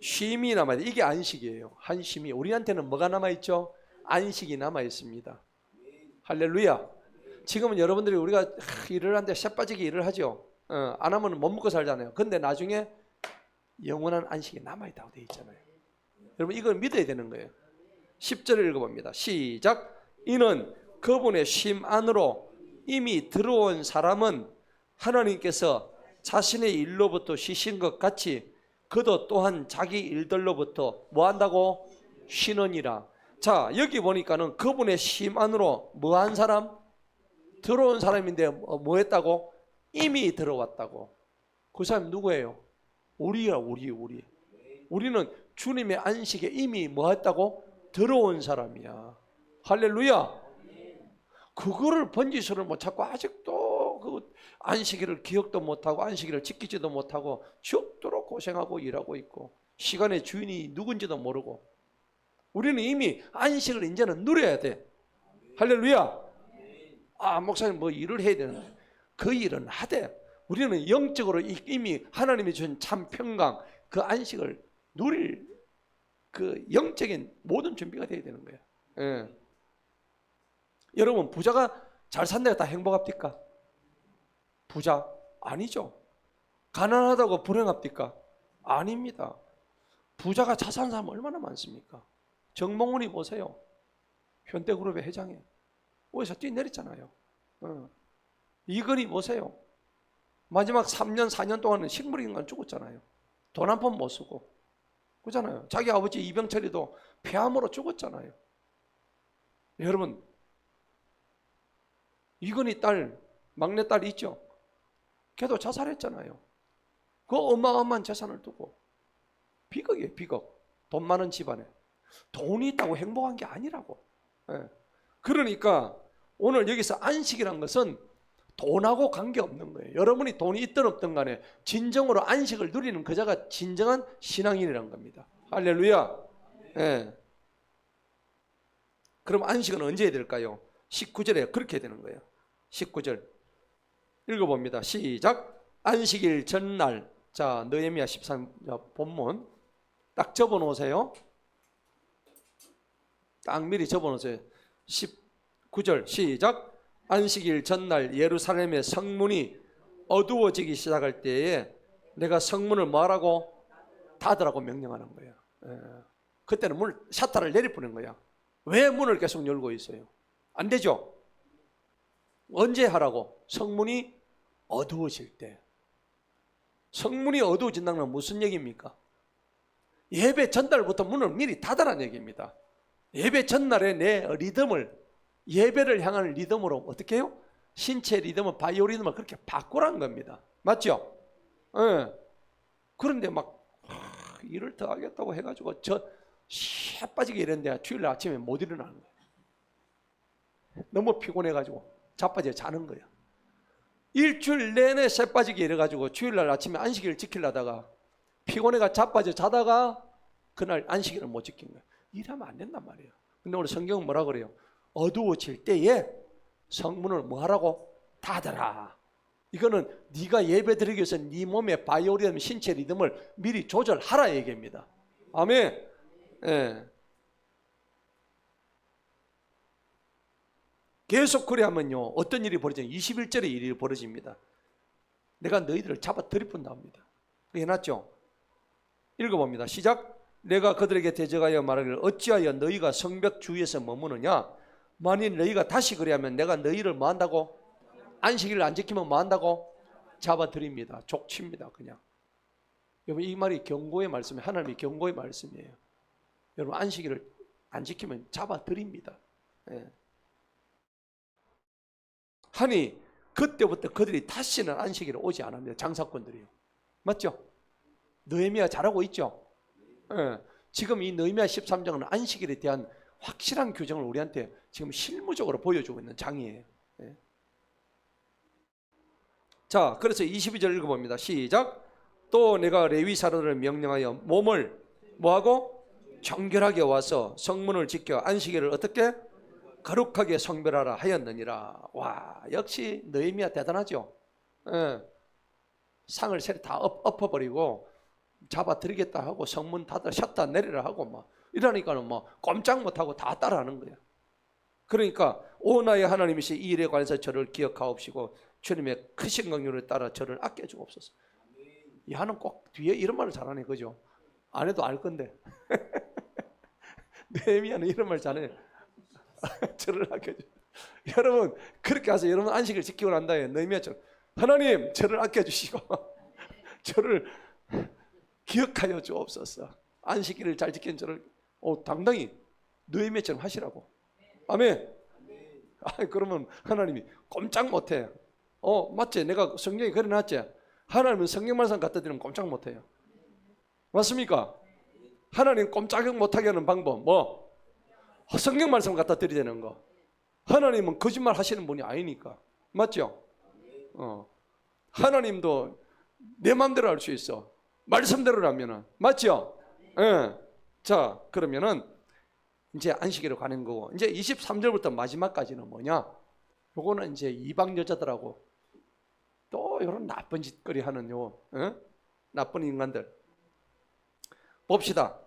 쉼이 남아요. 이게 안식이에요. 한쉼이. 우리한테는 뭐가 남아있죠? 안식이 남아있습니다. 할렐루야. 지금은 여러분들이 우리가 일을 하는데 쇠빠지게 일을 하죠. 안 하면 못 먹고 살잖아요. 근데 나중에 영원한 안식이 남아있다고 되어 있잖아요. 여러분 이걸 믿어야 되는 거예요. 10절을 읽어봅니다. 시작. 이는 그분의 쉼 안으로 이미 들어온 사람은 하나님께서 자신의 일로부터 쉬신 것 같이 그도 또한 자기 일들로부터 뭐 한다고? 쉬느니라. 자, 여기 보니까는 그분의 쉼 안으로 뭐 한 사람? 들어온 사람인데 뭐 했다고? 이미 들어왔다고. 그 사람이 누구예요? 우리야, 우리. 우리는 주님의 안식에 이미 뭐 했다고? 들어온 사람이야. 할렐루야. 그거를 번지수를 못 찾고 아직도 그 안식일을 기억도 못하고 안식일을 지키지도 못하고 죽도록 고생하고 일하고 있고 시간의 주인이 누군지도 모르고. 우리는 이미 안식을 이제는 누려야 돼. 할렐루야. 목사님 뭐 일을 해야 되는데 그 일은 하되 우리는 영적으로 이미 하나님이 주신 참 평강 그 안식을 누릴 그 영적인 모든 준비가 돼야 되는 거예요. 예. 여러분 부자가 잘 산다고 다 행복합니까? 부자? 아니죠. 가난하다고 불행합니까? 아닙니다. 부자가 잘 사는 사람 얼마나 많습니까? 정몽훈이 보세요. 현대그룹의 회장이에요. 어디서 뛰내렸잖아요. 이건희 보세요. 마지막 3년 4년 동안은 식물인간 죽었잖아요. 돈 한 푼 못 쓰고. 그렇잖아요. 자기 아버지 이병철이도 폐암으로 죽었잖아요. 여러분 이건희 딸 막내 딸 있죠. 걔도 자살했잖아요. 그 어마어마한 재산을 두고. 비극이에요. 비극. 돈 많은 집안에. 돈이 있다고 행복한 게 아니라고. 예. 그러니까 오늘 여기서 안식이란 것은 돈하고 관계없는 거예요. 여러분이 돈이 있든 없든 간에 진정으로 안식을 누리는 그자가 진정한 신앙인이라는 겁니다. 할렐루야. 예. 그럼 안식은 언제 해야 될까요? 19절에 그렇게 되는 거예요. 19절 읽어봅니다. 시작. 안식일 전날. 자, 느헤미야 13 본문 딱 접어놓으세요. 딱 미리 접어놓으세요. 19절 시작. 안식일 전날 예루살렘의 성문이 어두워지기 시작할 때에 내가 성문을 뭐하라고? 닫으라고 명령하는 거예요. 그때는 문 샤터를 내리푸는 거야. 왜 문을 계속 열고 있어요? 안 되죠. 언제 하라고? 성문이 어두워질 때. 성문이 어두워진다는 건 무슨 얘기입니까? 예배 전날부터 문을 미리 닫으라는 얘기입니다. 예배 전날에 내 리듬을 예배를 향하는 리듬으로 어떻게 해요? 신체 리듬을 바이오 리듬을 그렇게 바꾸라는 겁니다. 맞죠? 예. 그런데 막 일을 더 하겠다고 해가지고 새 빠지게 일했는데 주일날 아침에 못 일어나는 거야. 너무 피곤해가지고 자빠져 자는 거야. 일주일 내내 새 빠지게 일해가지고 주일날 아침에 안식일을 지키려다가 피곤해가 자빠져 자다가 그날 안식일을 못 지킨 거야. 일하면 안 된단 말이에요. 근데 오늘 성경은 뭐라 그래요? 어두워질 때에 성문을 뭐 하라고? 닫아라. 이거는 네가 예배 드리기 위해서 네 몸의 바이오리듬, 신체 리듬을 미리 조절하라 얘기입니다. 아멘. 예. 계속 그래 하면요 어떤 일이 벌어져요? 21절에 일이 벌어집니다. 내가 너희들을 잡아 들이푼다 합니다. 해놨죠? 읽어봅니다. 시작. 내가 그들에게 대적하여 말하기를 어찌하여 너희가 성벽 주위에서 머무느냐? 만일 너희가 다시 그래하면 내가 너희를 뭐 한다고? 안식일을 안 지키면 뭐 한다고? 잡아들입니다. 족칩니다. 그냥. 여러분 이 말이 경고의 말씀이에요. 하나님이 경고의 말씀이에요. 여러분 안식일을 안 지키면 잡아들입니다. 예. 하니 그때부터 그들이 다시는 안식일에 오지 않습니다. 장사꾼들이요. 맞죠? 느헤미야 잘하고 있죠? 예. 지금 이 느헤미야 13장은 안식일에 대한 확실한 규정을 우리한테 지금 실무적으로 보여주고 있는 장이에요. 예. 자, 그래서 22절 읽어봅니다. 시작. 또 내가 레위 사람들을 명령하여 몸을 뭐하고? 정결하게 와서 성문을 지켜 안식일을 어떻게? 거룩하게 성별하라 하였느니라. 와, 역시 느헤미야 대단하죠. 예. 상을 세리 다 엎어버리고 잡아드리겠다 하고 성문 닫아 셔터 내리라 하고 막 이러니까는 뭐 꼼짝 못하고 다 따라하는 거야. 그러니까 오 나의 하나님이시 이 일에 관해서 저를 기억하옵시고 주님의 크신 긍휼을 따라 저를 아껴주옵소서. 야는 꼭 뒤에 이런 말을 잘하네, 그죠? 안 해도 알 건데. 느헤미야는 이런 말 잘해. 저를 아껴주. 여러분 그렇게 해서 여러분 안식을 지키고 난 다음에 느헤미야처럼 하나님 저를 아껴주시고 저를 기억하여 주옵소서. 안식일을 잘 지키는 저를 당당히 느헤미야처럼 하시라고. 아멘. 그러면 하나님이 꼼짝 못해. 맞지? 내가 성경에 그려놨지? 하나님은 성경 말씀 갖다 드리면 꼼짝 못해요. 맞습니까? 하나님 꼼짝 못하게 하는 방법 뭐? 성경 말씀 갖다 드리자는 거. 하나님은 거짓말 하시는 분이 아니니까. 맞죠? 하나님도 내 마음대로 할 수 있어. 말씀대로라면은. 맞죠? 예. 자, 그러면은 이제 안식일로 가는 거고, 이제 23절부터 마지막까지는 뭐냐? 요거는 이제 이방 여자들하고 또 이런 나쁜 짓거리 하는 나쁜 인간들. 봅시다.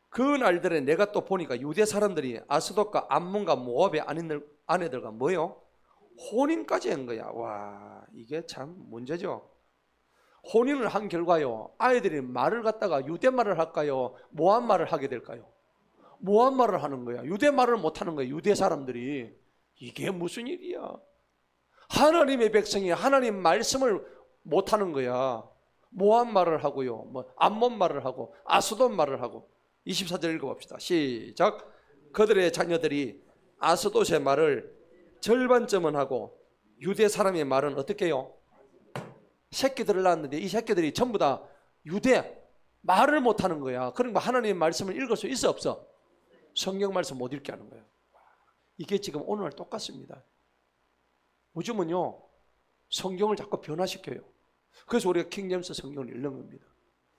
그 날들에 내가 또 보니까 유대 사람들이 아스돗과 암몬과 모압의 아내들과 뭐요? 혼인까지 한 거야. 와, 이게 참 문제죠. 혼인을 한 결과요, 아이들이 말을 갖다가 유대 말을 할까요? 모압 말을 하게 될까요? 모압 말을 하는 거야. 유대 말을 못 하는 거야. 유대 사람들이. 이게 무슨 일이야? 하나님의 백성이 하나님 말씀을 못 하는 거야. 모압 말을 하고요, 뭐 암몬 말을 하고 아스돗 말을 하고. 24절 읽어봅시다. 시작. 그들의 자녀들이 아스돗의 말을 절반쯤은 하고 유대 사람의 말은 어떻게 해요? 새끼들을 낳았는데 이 새끼들이 전부 다 유대 말을 못하는 거야. 그러니까 하나님의 말씀을 읽을 수 있어 없어? 성경 말씀 못 읽게 하는 거예요. 이게 지금 오늘날 똑같습니다. 요즘은요 성경을 자꾸 변화시켜요. 그래서 우리가 킹제임스 성경을 읽는 겁니다.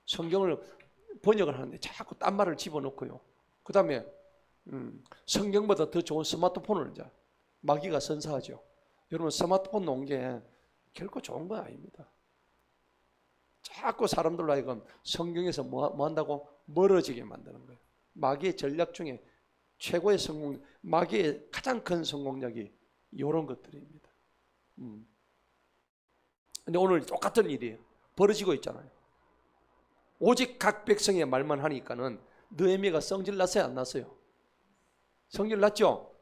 성경을 번역을 하는데 자꾸 딴 말을 집어넣고요. 그 다음에 성경보다 더 좋은 스마트폰을 이제 마귀가 선사하죠. 여러분 스마트폰 놓은 게 결코 좋은 건 아닙니다. 자꾸 사람들로 하여금 성경에서 뭐 한다고? 멀어지게 만드는 거예요. 마귀의 전략 중에 최고의 성공, 마귀의 가장 큰 성공력이 이런 것들입니다. 근데 오늘 똑같은 일이에요. 벌어지고 있잖아요. 오직 각 백성의 말만 하니까는 느헤미야가 성질 났어요, 안 났어요? 성질 났죠?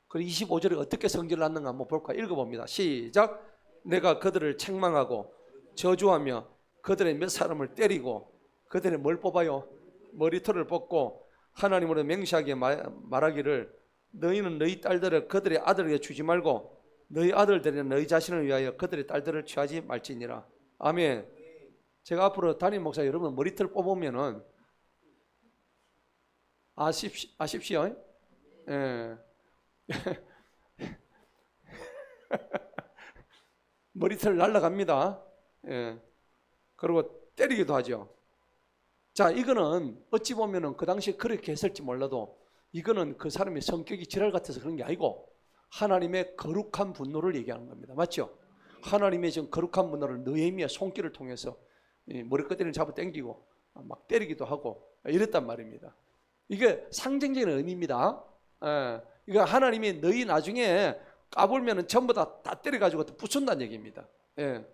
그리고 25절에 어떻게 성질 났는가 한번 볼까? 읽어봅니다. 시작. 내가 그들을 책망하고 저주하며 그들의 몇 사람을 때리고 그들의 뭘 뽑아요? 머리털을 뽑고 하나님으로 맹세하게 말하기를 너희는 너희 딸들을 그들의 아들에게 주지 말고 너희 아들들은 너희 자신을 위하여 그들의 딸들을 취하지 말지니라. 아멘. 제가 앞으로 담임 목사 여러분 머리털 뽑으면은 아십시오. 예. 머리털 날라갑니다. 예. 그리고 때리기도 하죠. 자, 이거는 어찌 보면은 그 당시에 그렇게 했을지 몰라도 이거는 그 사람의 성격이 지랄 같아서 그런 게 아니고 하나님의 거룩한 분노를 얘기하는 겁니다. 맞죠? 하나님의 지금 거룩한 분노를 느헤미야 손길을 통해서 머리끝을 잡아 당기고 막 때리기도 하고 이랬단 말입니다. 이게 상징적인 의미입니다. 예. 이거 하나님이 너희 나중에 까불면은 전부 다 때려가지고 부순다는 얘기입니다. 예.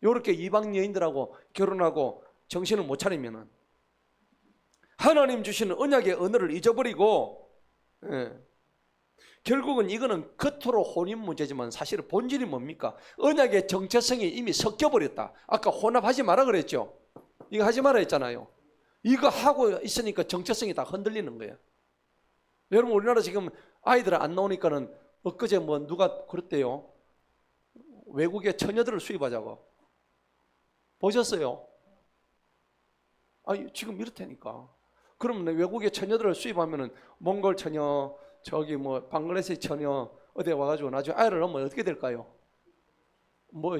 요렇게 이방 여인들하고 결혼하고 정신을 못 차리면은 하나님 주시는 언약의 언어를 잊어버리고, 예. 결국은 이거는 겉으로 혼인 문제지만 사실은 본질이 뭡니까? 언약의 정체성이 이미 섞여버렸다. 아까 혼합하지 마라 그랬죠. 이거 하지 마라 했잖아요. 이거 하고 있으니까 정체성이 다 흔들리는 거예요. 여러분 우리나라 지금 아이들 안 나오니까는 엊그제 뭐 누가 그랬대요. 외국의 처녀들을 수입하자고. 보셨어요? 아니 지금 이렇다니까. 그러면 외국의 처녀들을 수입하면은 몽골 처녀, 저기 뭐 방글라데시 처녀 어디 와가지고 나중에 아이를 낳으면 어떻게 될까요? 뭐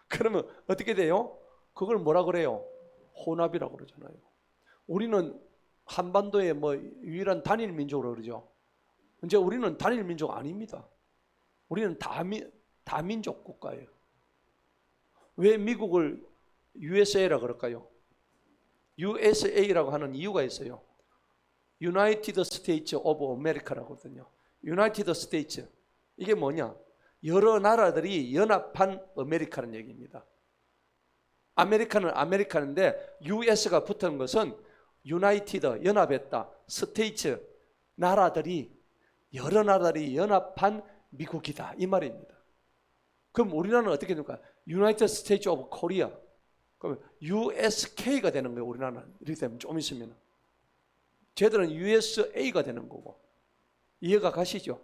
그러면 어떻게 돼요? 그걸 뭐라 그래요? 혼합이라고 그러잖아요. 우리는 한반도의 뭐 유일한 단일 민족으로 그러죠. 이제 우리는 단일 민족 아닙니다. 우리는 다민족 국가예요. 왜 미국을 USA라고 그럴까요? USA라고 하는 이유가 있어요. United States of America라고 하거든요. United States 이게 뭐냐? 여러 나라들이 연합한 아메리카는 얘기입니다. 아메리카는 아메리카인데 US가 붙은 것은 United 연합했다. States 나라들이 여러 나라들이 연합한 미국이다 이 말입니다. 그럼 우리나라는 어떻게 됩니까? United States of Korea. 그럼 USK가 되는 거예요. 우리나라는 이렇게 되면 좀 있으면 쟤들은 USA가 되는 거고. 이해가 가시죠?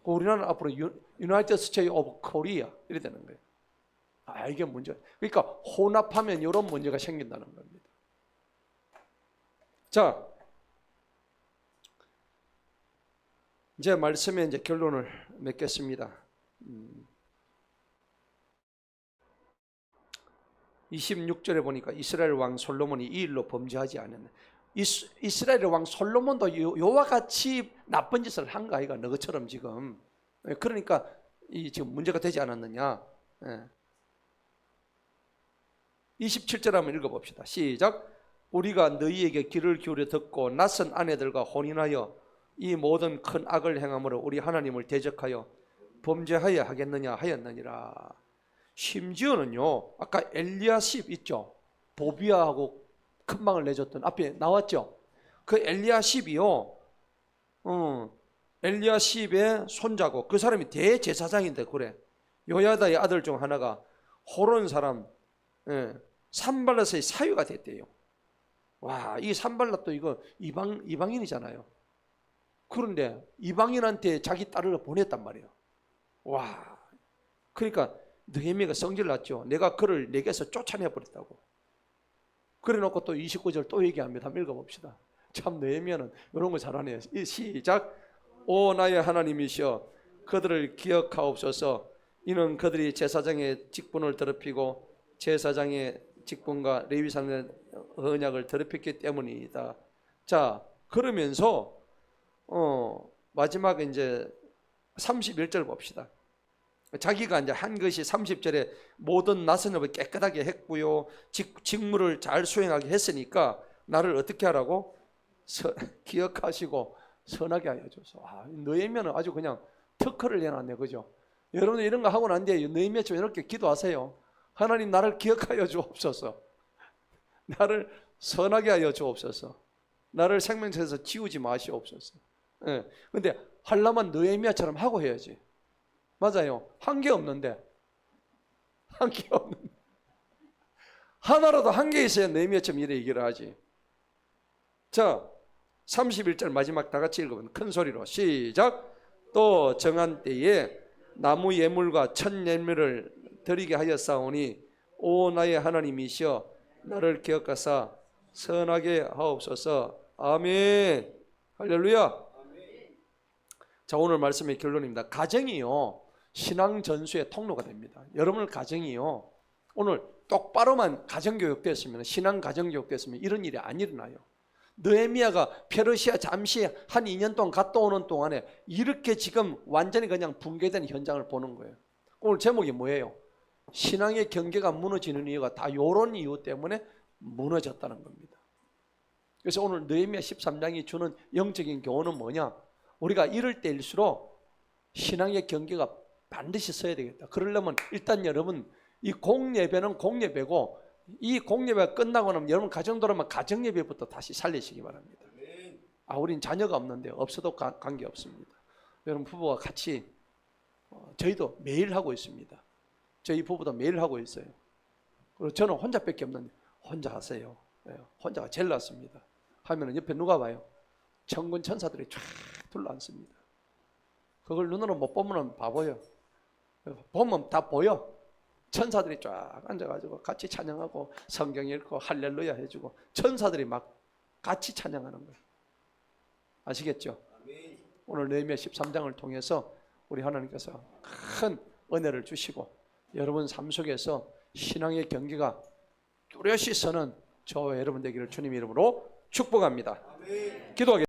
우리나라는 앞으로 United States of Korea 이렇게 되는 거예요. 아 이게 문제. 그러니까 혼합하면 이런 문제가 생긴다는 겁니다. 자, 이제 말씀에 이제 결론을 맺겠습니다. 26절에 보니까 이스라엘 왕 솔로몬이 이 일로 범죄하지 않았네. 이스라엘 왕 솔로몬도 요와 같이 나쁜 짓을 한 거 아이가 너처럼 지금. 그러니까 이 지금 문제가 되지 않았느냐. 27절 한번 읽어봅시다. 시작. 우리가 너희에게 귀를 기울여 듣고 낯선 아내들과 혼인하여 이 모든 큰 악을 행함으로 우리 하나님을 대적하여 범죄하여 하겠느냐 하였느니라. 심지어는요 아까 엘리야십 있죠. 보비아하고 큰 망을 내줬던 앞에 나왔죠. 그 엘리야십이요 엘리야십의 손자고 그 사람이 대제사장인데 그래. 요야다의 아들 중 하나가 호론 사람 산발랏의 사위가 됐대요. 와, 이 산발랏도 이거 이방인이잖아요. 그런데 이방인한테 자기 딸을 보냈단 말이에요. 와, 그러니까 느헤미야가 성질 났죠. 내가 그를 내게서 쫓아내버렸다고. 그래 놓고 또 29절 또 얘기합니다. 한번 읽어봅시다. 참 느헤미야는 이런 거 잘하네요. 시작. 오 나의 하나님이시여 그들을 기억하옵소서. 이는 그들이 제사장의 직분을 더럽히고 제사장의 직분과 레위산의 언약을 더럽혔기 때문이다. 자, 그러면서 마지막에 이제 31절 봅시다. 자기가 이제 한 것이 30절에 모든 낯선 법을 깨끗하게 했고요. 직무를 잘 수행하게 했으니까 나를 어떻게 하라고? 기억하시고 선하게 하여 줘서. 느헤미야는 아주 그냥 특허를 내놨네, 그죠? 여러분 이런 거 하고 난 뒤에 느헤미야처럼 이렇게 기도하세요. 하나님 나를 기억하여 주옵소서. 나를 선하게 하여 주옵소서. 나를 생명책에서 지우지 마시옵소서. 근데 하려면 느헤미야처럼 하고 해야지. 맞아요. 한 게 없는데. 하나라도 한 게 있어야 느헤미야처럼 이래 얘기를 하지. 자, 31절 마지막 다 같이 읽으면 큰 소리로 시작. 또 정한 때에 나무 예물과 천 예물을 드리게 하였사오니 오 나의 하나님이시여 나를 기억하사 선하게 하옵소서. 아멘. 할렐루야. 자, 오늘 말씀의 결론입니다. 가정이요 신앙 전수의 통로가 됩니다. 여러분의 가정이요 오늘 똑바로만 가정교육 됐으면, 신앙 가정교육 됐으면 이런 일이 안 일어나요. 느헤미야가 페르시아 잠시 한 2년 동안 갔다 오는 동안에 이렇게 지금 완전히 그냥 붕괴된 현장을 보는 거예요. 오늘 제목이 뭐예요? 신앙의 경계가 무너지는 이유가 다 이런 이유 때문에 무너졌다는 겁니다. 그래서 오늘 느헤미야 13장이 주는 영적인 교훈은 뭐냐? 우리가 이럴 때일수록 신앙의 경계가 반드시 서야 되겠다. 그러려면 일단 여러분 이 공예배는 공예배고, 이 공예배가 끝나고 나면 여러분 가정 돌아오면 가정예배부터 다시 살리시기 바랍니다. 우린 자녀가 없는데 없어도 관계없습니다. 여러분 부부와 같이 저희도 매일 하고 있습니다. 저희 부부도 매일 하고 있어요. 그리고 저는 혼자밖에 없는데 혼자 하세요. 혼자가 제일 낫습니다. 하면은 옆에 누가 봐요? 천군 천사들이 쫙 둘러앉습니다. 그걸 눈으로 못 보면 바보예요. 보면 다 보여. 천사들이 쫙 앉아가지고 같이 찬양하고 성경 읽고 할렐루야 해주고 천사들이 막 같이 찬양하는 거예요. 아시겠죠? 오늘 느헤미야 13장을 통해서 우리 하나님께서 큰 은혜를 주시고 여러분 삶 속에서 신앙의 경계가 뚜렷이 서는 저와 여러분 되기를 주님 이름으로 축복합니다. 기도하겠습니다.